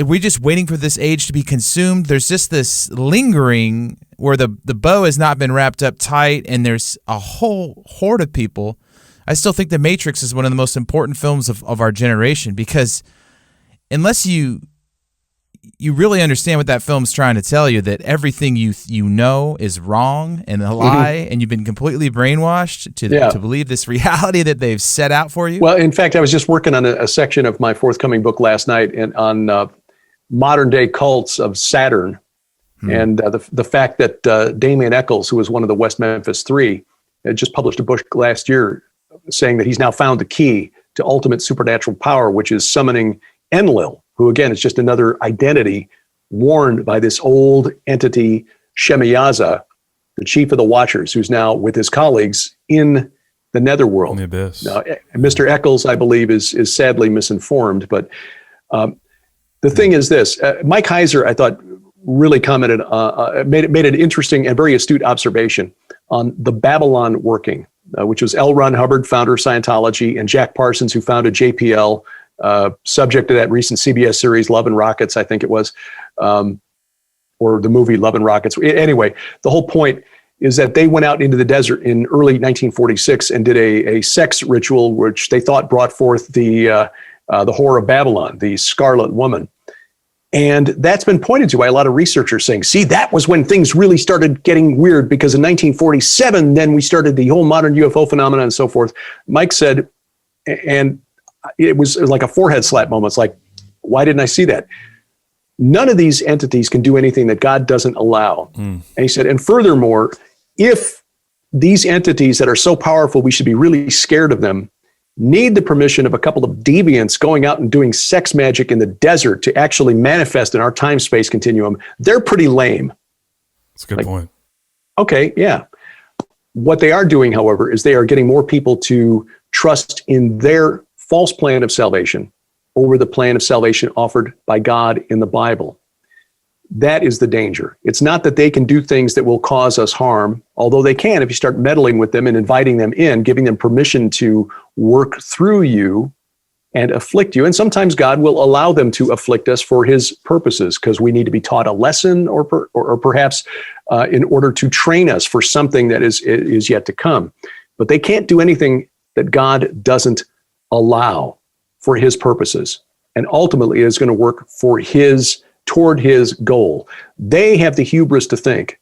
we just waiting for this age to be consumed? There's just this lingering where the bow has not been wrapped up tight, and there's a whole horde of people. I still think The Matrix is one of the most important films of our generation, because unless you really understand what that film's trying to tell you, that everything you know is wrong and a lie, and you've been completely brainwashed to believe this reality that they've set out for you. Well, in fact, I was just working on a section of my forthcoming book last night on modern day cults of Saturn, and the fact that Damien Eccles, who was one of the West Memphis Three, had just published a book last year saying that he's now found the key to ultimate supernatural power, which is summoning Enlil, who again is just another identity warned by this old entity, Shemiyaza, the chief of the Watchers, who's now with his colleagues in the netherworld. In the abyss. Now, Mr. Eccles, I believe, is sadly misinformed, but the thing is this: Mike Heiser, I thought, really commented, made an interesting and very astute observation on the Babylon working, which was L. Ron Hubbard, founder of Scientology, and Jack Parsons, who founded JPL, subject to that recent CBS series, Love and Rockets, I think it was, or the movie Love and Rockets. Anyway, the whole point is that they went out into the desert in early 1946 and did a sex ritual, which they thought brought forth the whore of Babylon, the Scarlet Woman. And that's been pointed to by a lot of researchers saying, see, that was when things really started getting weird, because in 1947, then we started the whole modern UFO phenomenon and so forth. Mike said, and it was like a forehead slap moment. It's like, why didn't I see that? None of these entities can do anything that God doesn't allow. And he said, and furthermore, if these entities that are so powerful, we should be really scared of them, need the permission of a couple of deviants going out and doing sex magic in the desert to actually manifest in our time-space continuum, they're pretty lame. That's a good point. Okay, yeah. What they are doing, however, is they are getting more people to trust in their false plan of salvation over the plan of salvation offered by God in the Bible. That is the danger. It's not that they can do things that will cause us harm, although they can if you start meddling with them and inviting them in, giving them permission to work through you and afflict you. And sometimes God will allow them to afflict us for his purposes, because we need to be taught a lesson or perhaps in order to train us for something that is yet to come. But they can't do anything that God doesn't allow for his purposes. And ultimately it is going to work for toward his goal. They have the hubris to think,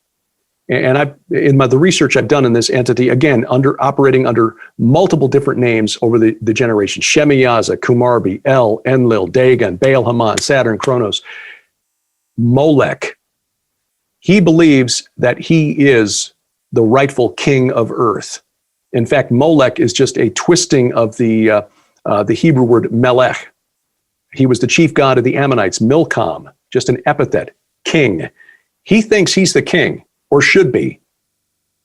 and the research I've done in this entity, again, operating under multiple different names over the generations: Shemiyaza, Kumarbi, El, Enlil, Dagon, Baal Haman, Saturn, Kronos, Molech. He believes that he is the rightful king of earth. In fact, Molech is just a twisting of the Hebrew word melech. He was the chief god of the Ammonites, Milcom, just an epithet, king. He thinks he's the king, or should be,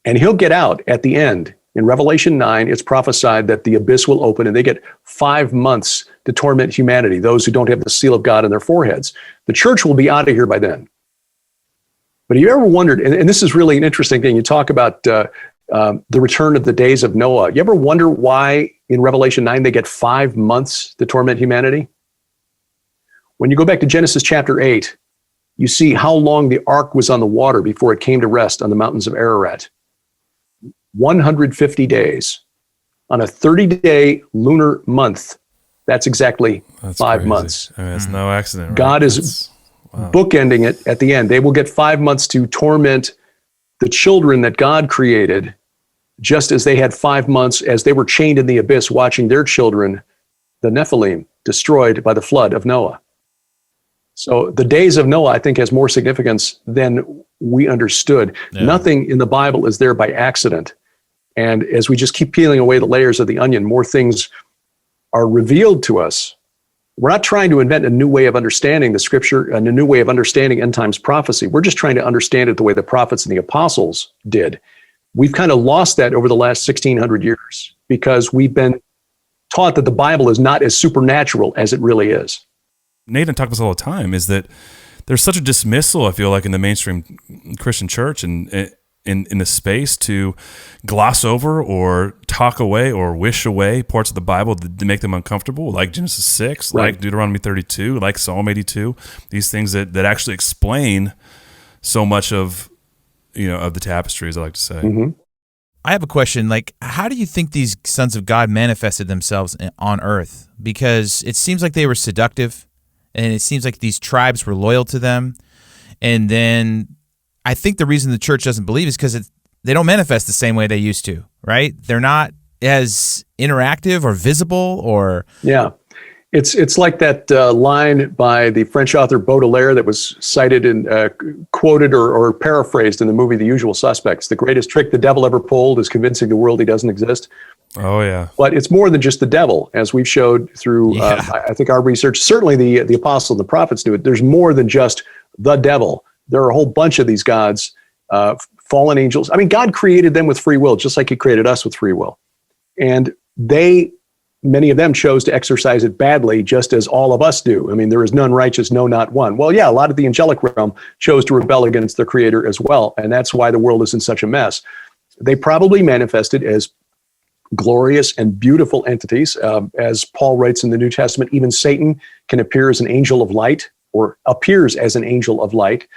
and he'll get out at the end. In Revelation 9, it's prophesied that the abyss will open and they get 5 months to torment humanity, those who don't have the seal of God on their foreheads. The church will be out of here by then. But have you ever wondered, and this is really an interesting thing, you talk about the return of the days of Noah. You ever wonder why in Revelation 9 they get 5 months to torment humanity? When you go back to Genesis chapter 8, you see how long the ark was on the water before it came to rest on the mountains of Ararat. 150 days. On a 30-day lunar month, that's exactly 5 crazy. months. I mean, it's no accident. Right? God is bookending it at the end. They will get 5 months to torment the children that God created, just as they had 5 months as they were chained in the abyss watching their children, the Nephilim, destroyed by the flood of Noah. So the days of Noah, I think, has more significance than we understood. Yeah. Nothing in the Bible is there by accident. And as we just keep peeling away the layers of the onion, more things are revealed to us. We're not trying to invent a new way of understanding the scripture and a new way of understanding end times prophecy. We're just trying to understand it the way the prophets and the apostles did. We've kind of lost that over the last 1,600 years because we've been taught that the Bible is not as supernatural as it really is. Nathan talks about this all the time, is that there's such a dismissal, I feel like, in the mainstream Christian church and in the space to gloss over or talk away or wish away parts of the Bible to make them uncomfortable, like Genesis 6, right, like Deuteronomy 32, like Psalm 82, these things that actually explain so much of, of the tapestry, as I like to say. Mm-hmm. I have a question. Like, how do you think these sons of God manifested themselves on earth? Because it seems like they were seductive, and it seems like these tribes were loyal to them. And then I think the reason the church doesn't believe is because they don't manifest the same way they used to, right? They're not as interactive or visible or... Yeah. It's like that line by the French author Baudelaire that was cited and quoted or paraphrased in the movie The Usual Suspects. The greatest trick the devil ever pulled is convincing the world he doesn't exist. Oh, yeah. But it's more than just the devil, as we've showed through, I think, our research. Certainly the apostles and the prophets knew it. There's more than just the devil. There are a whole bunch of these gods, fallen angels. I mean, God created them with free will, just like he created us with free will. And many of them chose to exercise it badly, just as all of us do. I mean, there is none righteous, no, not one. Well, yeah, a lot of the angelic realm chose to rebel against their creator as well. And that's why the world is in such a mess. They probably manifested as glorious and beautiful entities. As Paul writes in the New Testament, even Satan can appear as an angel of light or appears as an angel of light.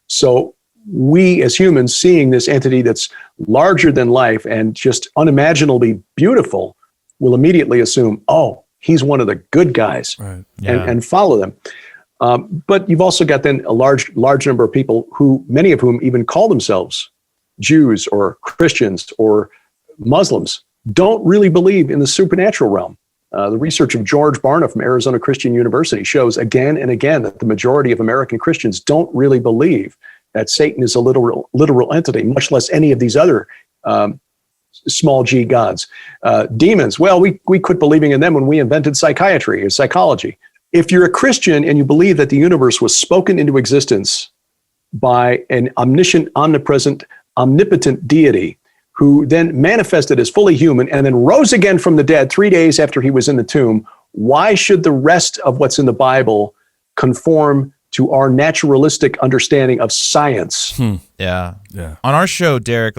So we as humans, seeing this entity that's larger than life and just unimaginably beautiful, will immediately assume, oh, he's one of the good guys, right. and follow them. But you've also got then a large number of people who, many of whom even call themselves Jews or Christians or Muslims, don't really believe in the supernatural realm. The research of George Barna from Arizona Christian University shows again and again that the majority of American Christians don't really believe that Satan is a literal entity, much less any of these other small g gods. Demons, well, we quit believing in them when we invented psychiatry or psychology. If you're a Christian and you believe that the universe was spoken into existence by an omniscient, omnipresent, omnipotent deity who then manifested as fully human and then rose again from the dead 3 days after he was in the tomb, why should the rest of what's in the Bible conform to our naturalistic understanding of science? Yeah. On our show, Derek,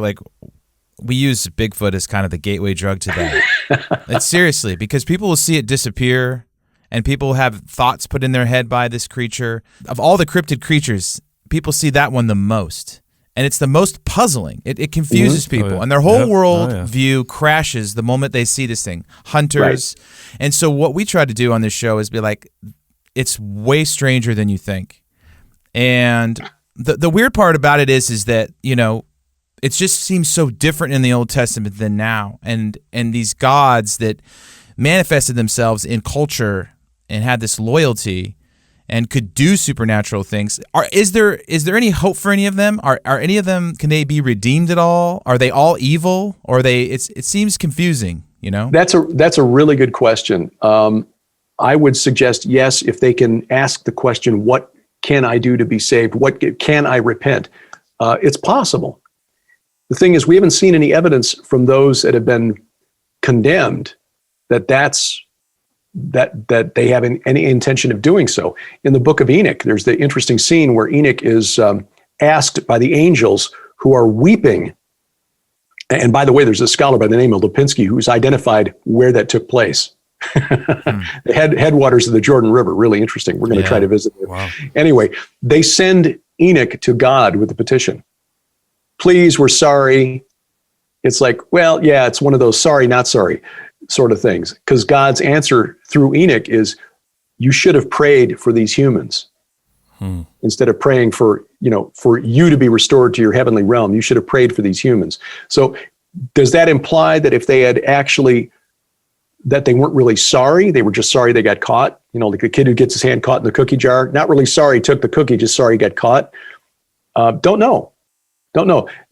we use Bigfoot as kind of the gateway drug to that. It's seriously, because people will see it disappear and people have thoughts put in their head by this creature. Of all the cryptid creatures, people see that one the most. And it's the most puzzling. It confuses people. And their whole world view crashes the moment they see this thing. Hunters. Right. And so what we try to do on this show is be like, it's way stranger than you think. And the weird part about it is that, it just seems so different in the Old Testament than now. And these gods that manifested themselves in culture and had this loyalty and could do supernatural things. Is there any hope for any of them? Are any of them, can they be redeemed at all? Are they all evil? Or are they? It seems confusing. That's a really good question. I would suggest yes, if they can ask the question, what can I do to be saved? What can I repent? It's possible. The thing is, we haven't seen any evidence from those that have been condemned that they have any intention of doing so. In the book of Enoch, there's the interesting scene where Enoch is asked by the angels who are weeping. And by the way, there's a scholar by the name of Lipinski who's identified where that took place. The headwaters of the Jordan River. Really interesting. We're going to try to visit it. Wow. Anyway, they send Enoch to God with a petition. Please, we're sorry. It's like, well, yeah, it's one of those sorry, not sorry sort of things. Because God's answer through Enoch is, you should have prayed for these humans. Instead of praying for you to be restored to your heavenly realm, you should have prayed for these humans. So does that imply that if they had actually, that they weren't really sorry, they were just sorry they got caught? Like the kid who gets his hand caught in the cookie jar, not really sorry he took the cookie, just sorry he got caught. Don't know.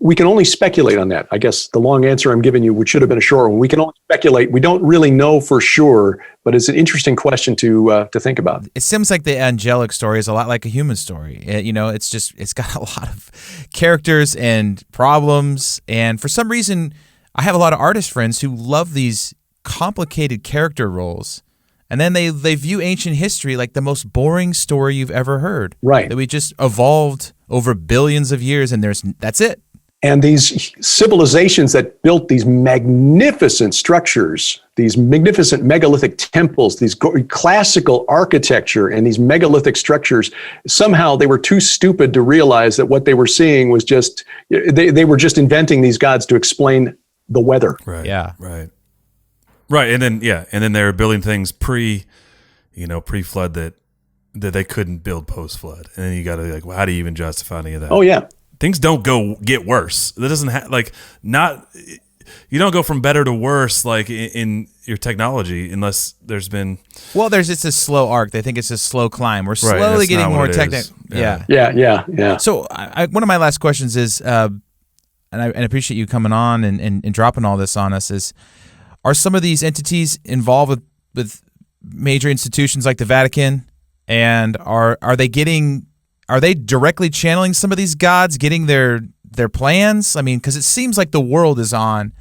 We can only speculate on that. I guess the long answer I'm giving you, which should have been a short one. We can only speculate. We don't really know for sure, but it's an interesting question to think about. It seems like the angelic story is a lot like a human story. It's got a lot of characters and problems. And for some reason, I have a lot of artist friends who love these complicated character roles. And then they view ancient history like the most boring story you've ever heard. Right. That we just evolved over billions of years, and that's it. And these civilizations that built these magnificent structures, these magnificent megalithic temples, these classical architecture and these megalithic structures, somehow they were too stupid to realize that what they were seeing was just, they were just inventing these gods to explain the weather. Right. Yeah. Right. And then they were building things pre-flood that they couldn't build post-flood. And then you got to be like, well, how do you even justify any of that? Oh, yeah. Things don't get worse. That doesn't you don't go from better to worse like in your technology unless there's been. Well, it's a slow arc. They think it's a slow climb. We're slowly getting more technical. Yeah. So one of my last questions is, and I appreciate you coming on and dropping all this on us, is, are some of these entities involved with major institutions like the Vatican? And are they directly channeling some of these gods, getting their plans? I mean, because it seems like the world is on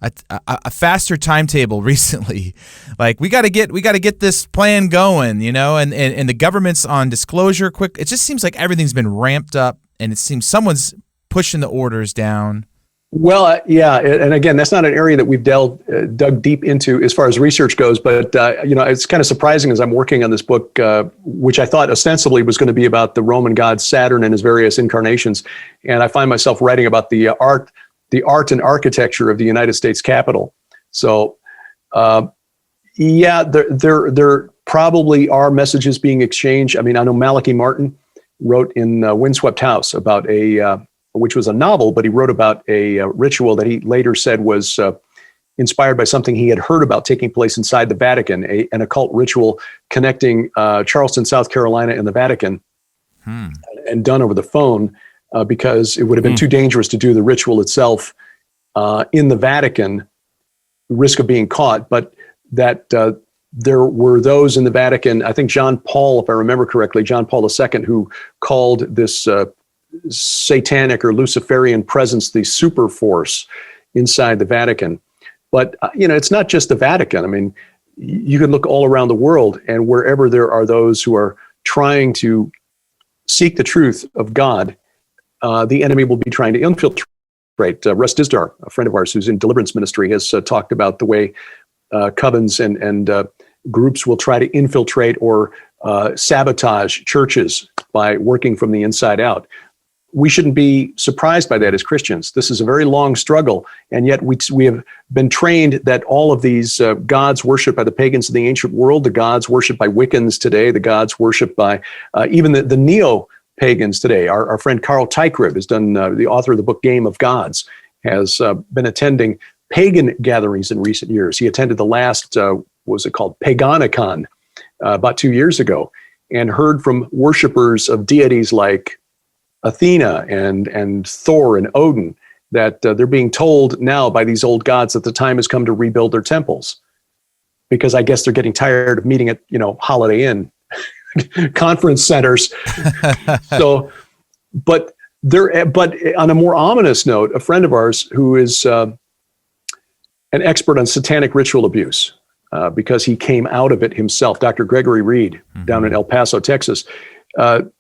a faster timetable recently. Like we got to get this plan going, and the government's on disclosure quick. It just seems like everything's been ramped up, and it seems someone's pushing the orders down. Well, yeah, and again, that's not an area that we've dug deep into as far as research goes. But it's kind of surprising as I'm working on this book, which I thought ostensibly was going to be about the Roman god Saturn and his various incarnations, and I find myself writing about the art and architecture of the United States Capitol. So, there probably are messages being exchanged. I mean, I know Malachi Martin wrote in Windswept House about which was a novel, but he wrote about a ritual that he later said was inspired by something he had heard about taking place inside the Vatican, an occult ritual connecting Charleston, South Carolina, and the Vatican, and done over the phone because it would have been too dangerous to do the ritual itself in the Vatican, risk of being caught, but that there were those in the Vatican, I think John Paul, if I remember correctly, John Paul II, who called this satanic or Luciferian presence the super force inside the Vatican. But it's not just the Vatican. I mean, you can look all around the world, and wherever there are those who are trying to seek the truth of God, the enemy will be trying to infiltrate. Russ Dizdar, a friend of ours who's in deliverance ministry, has talked about the way covens and groups will try to infiltrate or sabotage churches by working from the inside out. We shouldn't be surprised by that as Christians. This is a very long struggle, and yet we have been trained that all of these gods worshipped by the pagans of the ancient world, the gods worshipped by Wiccans today, the gods worshipped by even the neo-pagans today. Our friend Carl Teichribb has done, the author of the book Game of Gods, has been attending pagan gatherings in recent years. He attended the last, what was it called, Paganicon, about 2 years ago. and heard from worshipers of deities like Athena and Thor and Odin that they're being told now by these old gods that the time has come to rebuild their temples, because I guess they're getting tired of meeting at, Holiday Inn conference centers. So, but on a more ominous note, a friend of ours who is an expert on satanic ritual abuse, because he came out of it himself, Dr. Gregory Reed, down in El Paso, Texas,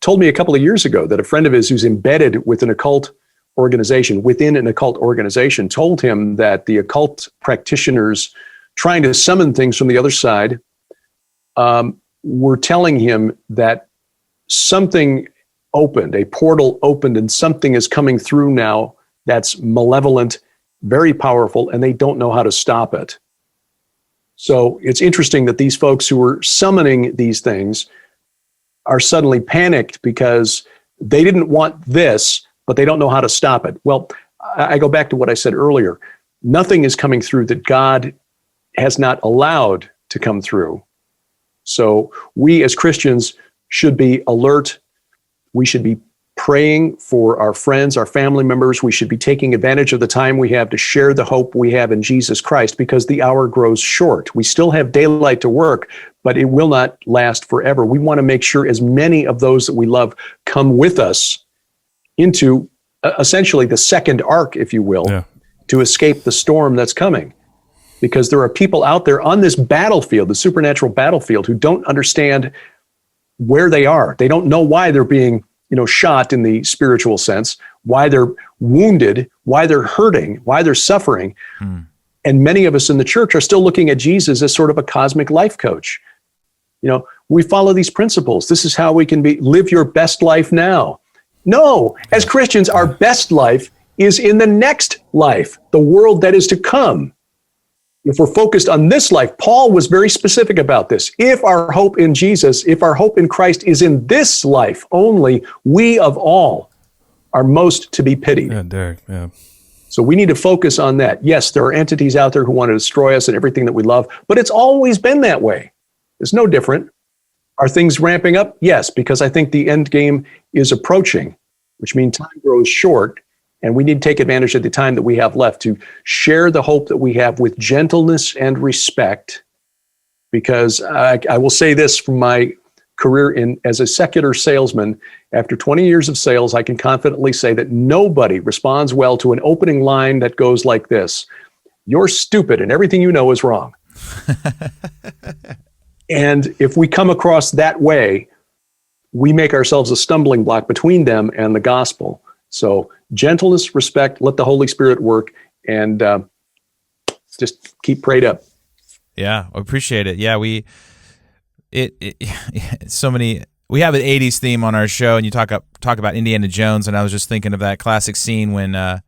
told me a couple of years ago that a friend of his who's embedded with an occult organization, within an occult organization, told him that the occult practitioners trying to summon things from the other side were telling him that something opened, a portal opened, and something is coming through now that's malevolent, very powerful, and they don't know how to stop it. So it's interesting that these folks who were summoning these things are suddenly panicked because they didn't want this, but they don't know how to stop it. Well, I go back to what I said earlier. Nothing is coming through that God has not allowed to come through. So we as Christians should be alert. We should be praying for our friends, our family members. We should be taking advantage of the time we have to share the hope we have in Jesus Christ, because the hour grows short. We still have daylight to work, but it will not last forever. We want to make sure as many of those that we love come with us into essentially the second arc, if you will, to escape the storm that's coming. Because there are people out there on this battlefield, the supernatural battlefield, who don't understand where they are. They don't know why they're being, shot in the spiritual sense, why they're wounded, why they're hurting, why they're suffering. And many of us in the church are still looking at Jesus as sort of a cosmic life coach. We follow these principles. This is how we can live your best life now. No, as Christians, our best life is in the next life, the world that is to come. If we're focused on this life, Paul was very specific about this. If our hope in Jesus, if our hope in Christ is in this life only, we of all are most to be pitied. Yeah, Derek, yeah. So we need to focus on that. Yes, there are entities out there who want to destroy us and everything that we love, but it's always been that way. It's no different. Are things ramping up? Yes, because I think the end game is approaching, which means time grows short. And we need to take advantage of the time that we have left to share the hope that we have with gentleness and respect. Because I will say this from my career as a secular salesman, after 20 years of sales, I can confidently say that nobody responds well to an opening line that goes like this: "You're stupid and everything you know is wrong." And if we come across that way, we make ourselves a stumbling block between them and the gospel. So gentleness, respect, let the Holy Spirit work, and just keep prayed up. Yeah, I appreciate it. Yeah, we have an 80s theme on our show, and you talk about Indiana Jones, and I was just thinking of that classic scene when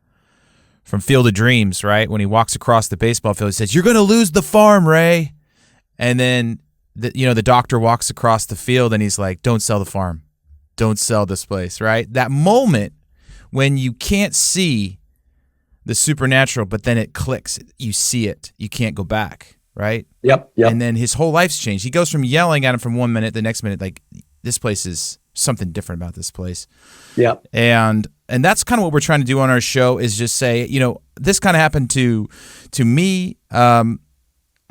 from Field of Dreams, right? When he walks across the baseball field, he says, "You're going to lose the farm, Ray." And then the doctor walks across the field and he's like, "Don't sell the farm. Don't sell this place," right? That moment when you can't see the supernatural, but then it clicks. You see it. You can't go back, right? Yep. And then his whole life's changed. He goes from yelling at him from one minute, the next minute, like, this place is something different about this place. Yep. And that's kind of what we're trying to do on our show, is just say, this kind of happened to me, and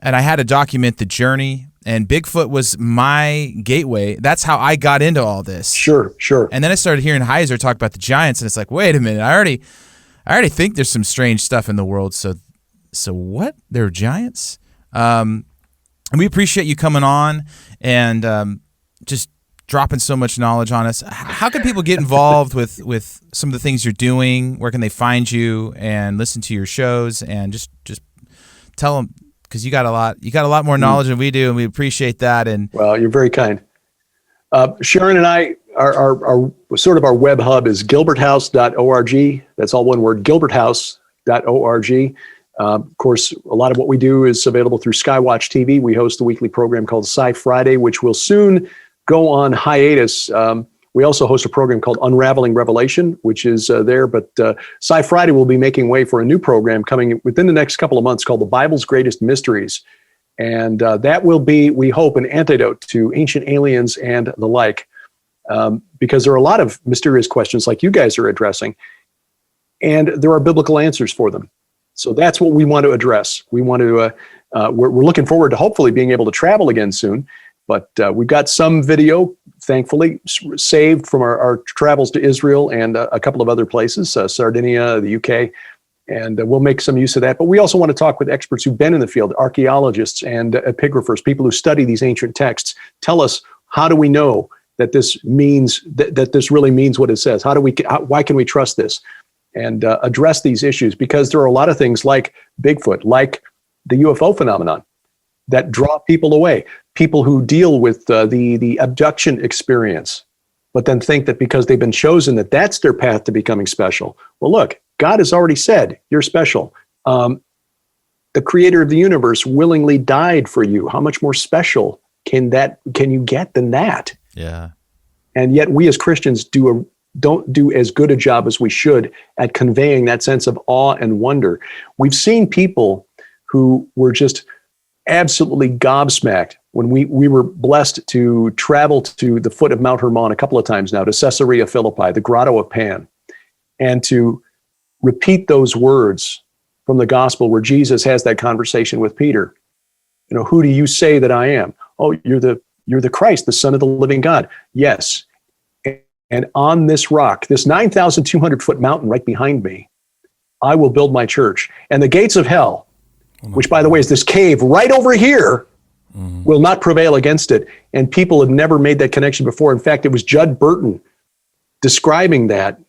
I had to document the journey. And Bigfoot was my gateway. That's how I got into all this. Sure. And then I started hearing Heiser talk about the giants, and it's like, wait a minute, I already think there's some strange stuff in the world. So what? There are giants? And we appreciate you coming on and just dropping so much knowledge on us. How can people get involved with some of the things you're doing? Where can they find you and listen to your shows? And just tell them, because you got a lot more knowledge than we do, and we appreciate that. And well, you're very kind. Sharon and I, our sort of our web hub is gilberthouse.org. That's all one word, gilberthouse.org. Of course, a lot of what we do is available through Skywatch TV. We host a weekly program called Sci Friday, which will soon go on hiatus. We also host a program called Unraveling Revelation, which is there. But Sci Friday will be making way for a new program coming within the next couple of months called The Bible's Greatest Mysteries. And that will be, we hope, an antidote to ancient aliens and the like, because there are a lot of mysterious questions like you guys are addressing, and there are biblical answers for them. So that's what we want to address. We want to, we're looking forward to hopefully being able to travel again soon, but we've got some video, thankfully, saved from our travels to Israel and a couple of other places, Sardinia, the UK, and we'll make some use of that. But we also want to talk with experts who've been in the field, archaeologists and epigraphers, people who study these ancient texts. Tell us, how do we know that this means, that this really means what it says? Why can we trust this? And address these issues, because there are a lot of things like Bigfoot, like the UFO phenomenon, that draw people away. People who deal with the abduction experience, but then think that because they've been chosen that that's their path to becoming special. Well, look, God has already said you're special. The creator of the universe willingly died for you. How much more special can you get than that? Yeah. And yet we as Christians don't do as good a job as we should at conveying that sense of awe and wonder. We've seen people who were just absolutely gobsmacked when we were blessed to travel to the foot of Mount Hermon a couple of times now, to Caesarea Philippi, the Grotto of Pan, and to repeat those words from the gospel where Jesus has that conversation with Peter. You know, who do you say that I am? Oh, you're the Christ, the Son of the living God. Yes. And on this rock, this 9,200 foot mountain right behind me, I will build my church. And the gates of hell, which, by the way, is this cave right over here, will not prevail against it. And people have never made that connection before. In fact, it was Judd Burton describing that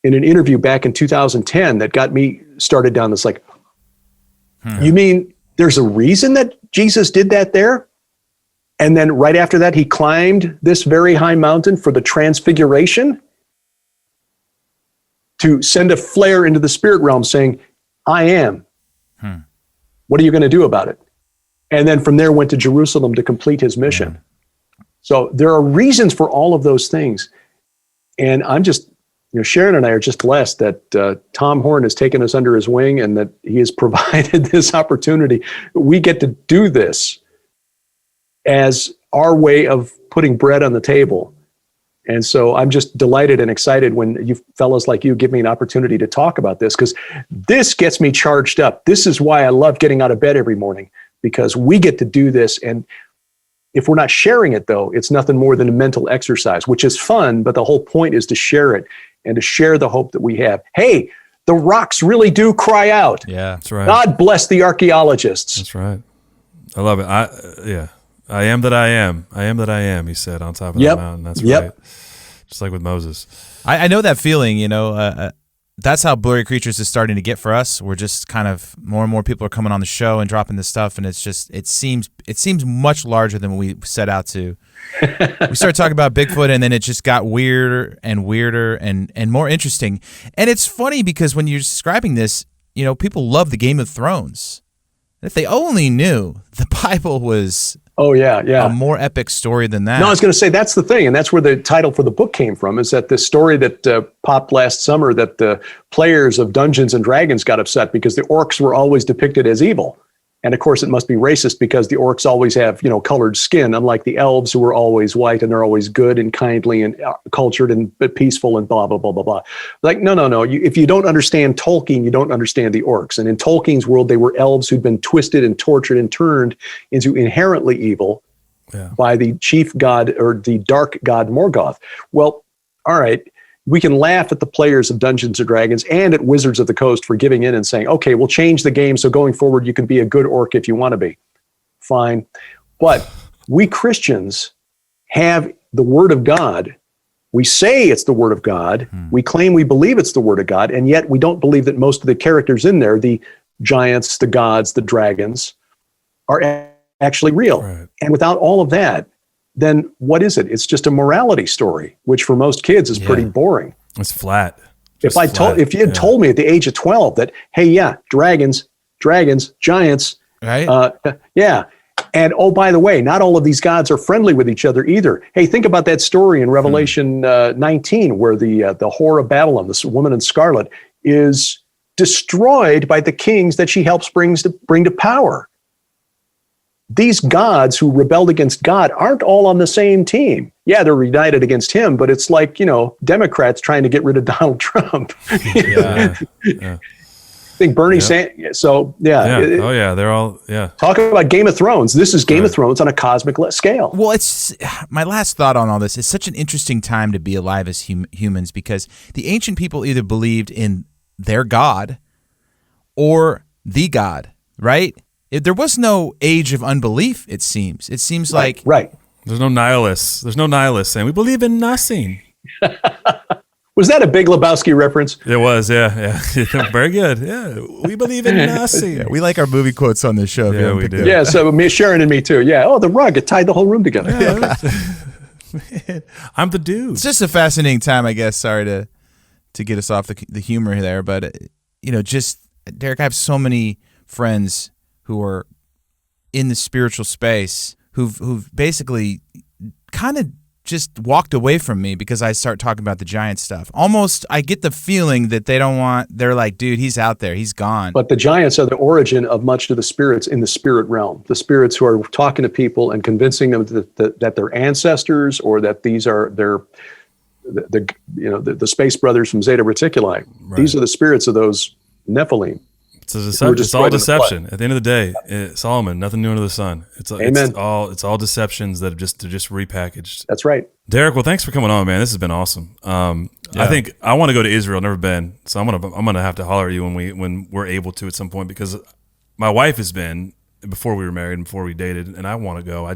in an interview back in 2010 that got me started down this, like, you mean there's a reason that Jesus did that there? And then right after that, he climbed this very high mountain for the transfiguration to send a flare into the spirit realm saying, I am. What are you going to do about it? And then from there went to Jerusalem to complete his mission. So there are reasons for all of those things. And I'm just, Sharon and I are just blessed that Tom Horn has taken us under his wing and that he has provided this opportunity. We get to do this as our way of putting bread on the table. And so I'm just delighted and excited when you fellows like you give me an opportunity to talk about this, because this gets me charged up. This is why I love getting out of bed every morning, because we get to do this. And if we're not sharing it, though, it's nothing more than a mental exercise, which is fun. But the whole point is to share it and to share the hope that we have. Hey, the rocks really do cry out. Yeah, that's right. God bless the archaeologists. That's right. I love it. I am that I am. I am that I am, he said on top of the mountain. That's right. Just like with Moses. I know that feeling, that's how Blurry Creatures is starting to get for us. We're just kind of, more and more people are coming on the show and dropping this stuff, and it's just, it seems much larger than we set out to. We started talking about Bigfoot, and then it just got weirder and weirder and more interesting. And it's funny because when you're describing this, people love the Game of Thrones. If they only knew the Bible was a more epic story than that. No, I was going to say that's the thing, and that's where the title for the book came from, is that this story that popped last summer, that the players of Dungeons and Dragons got upset because the orcs were always depicted as evil. And of course, it must be racist because the orcs always have, colored skin, unlike the elves who are always white and they're always good and kindly and cultured and peaceful and blah, blah, blah, blah, blah. Like, no. If you don't understand Tolkien, you don't understand the orcs. And in Tolkien's world, they were elves who'd been twisted and tortured and turned into inherently evil by the chief god, or the dark god Morgoth. Well, all right. We can laugh at the players of Dungeons & Dragons and at Wizards of the Coast for giving in and saying, okay, we'll change the game so going forward you can be a good orc if you want to be. Fine. But we Christians have the Word of God. We say it's the Word of God. We claim we believe it's the Word of God, and yet we don't believe that most of the characters in there, the giants, the gods, the dragons, are actually real. Right. And without all of that, then what is it? It's just a morality story, which for most kids is pretty boring. It's flat. If you had told me at the age of 12 that, hey, dragons, giants, right? And oh, by the way, not all of these gods are friendly with each other either. Hey, think about that story in Revelation 19, where the whore of Babylon, this woman in scarlet, is destroyed by the kings that she helps bring to power. these gods who rebelled against God aren't all on the same team. Yeah, they're united against him, but it's like, Democrats trying to get rid of Donald Trump. Yeah. I think Bernie Sanders. So, they're all, Talk about Game of Thrones. This is Game of Thrones on a cosmic scale. Well, it's my last thought on all this. It's such an interesting time to be alive as humans, because the ancient people either believed in their God or the God, right? There was no age of unbelief, it seems. It seems like... Right. There's no nihilists. There's no nihilists saying, we believe in nothing. Was that a Big Lebowski reference? It was, yeah. Very good. Yeah, we believe in nothing. Yeah, we like our movie quotes on this show. Yeah, we do. Yeah, so Sharon and me too. Yeah. Oh, the rug. It tied the whole room together. Yeah. I'm the dude. It's just a fascinating time, I guess. Sorry to get us off the humor there, but just Derek, I have so many friends who are in the spiritual space who've basically kind of just walked away from me because I start talking about the giant stuff. Almost, I get the feeling that they're like, dude, he's out there, he's gone. But the giants are the origin of much of the spirits in the spirit realm. The spirits who are talking to people and convincing them that they're ancestors, or that these are the space brothers from Zeta Reticuli. Right. These are the spirits of those Nephilim. It's all deception. At the end of the day, Solomon, nothing new under the sun. Amen. It's all deceptions that are just repackaged. That's right. Derek, well, thanks for coming on, man. This has been awesome. I think I want to go to Israel. Never been, so I'm gonna have to holler at you when we're able to at some point, because my wife has been before we were married and before we dated, and I want to go. I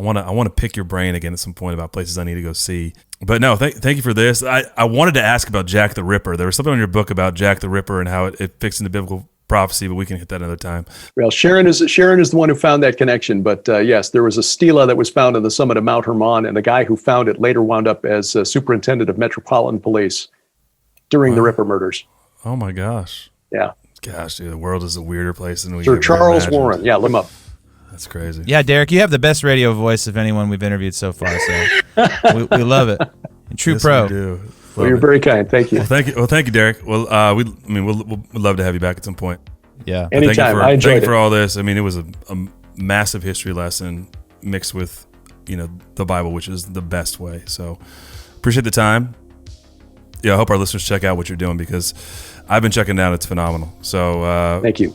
want to pick your brain again at some point about places I need to go see. But no, thank you for this. I wanted to ask about Jack the Ripper. There was something on your book about Jack the Ripper and how it fits into biblical prophecy, but we can hit that another time. Well, Sharon is the one who found that connection. But yes, there was a stela that was found on the summit of Mount Hermon, and the guy who found it later wound up as superintendent of Metropolitan Police during the Ripper murders. Oh my gosh. Yeah. Gosh, dude, the world is a weirder place than we Sir ever Charles imagined. Warren. Yeah, look him up. That's crazy. Yeah, Derek, you have the best radio voice of anyone we've interviewed so far. So we love it. And true Yes, pro. we do. Well, you're very kind. Thank you. Well, thank you, Derek. Well, we'd love to have you back at some point. Yeah. Anytime. I enjoyed thank you it. for all this. I mean, it was a massive history lesson mixed with, the Bible, which is the best way. So appreciate the time. Yeah, I hope our listeners check out what you're doing, because I've been checking it out. It's phenomenal. So thank you.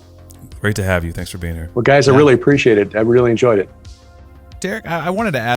Great to have you. Thanks for being here. Well, guys, I really appreciate it. I really enjoyed it. Derek, I wanted to ask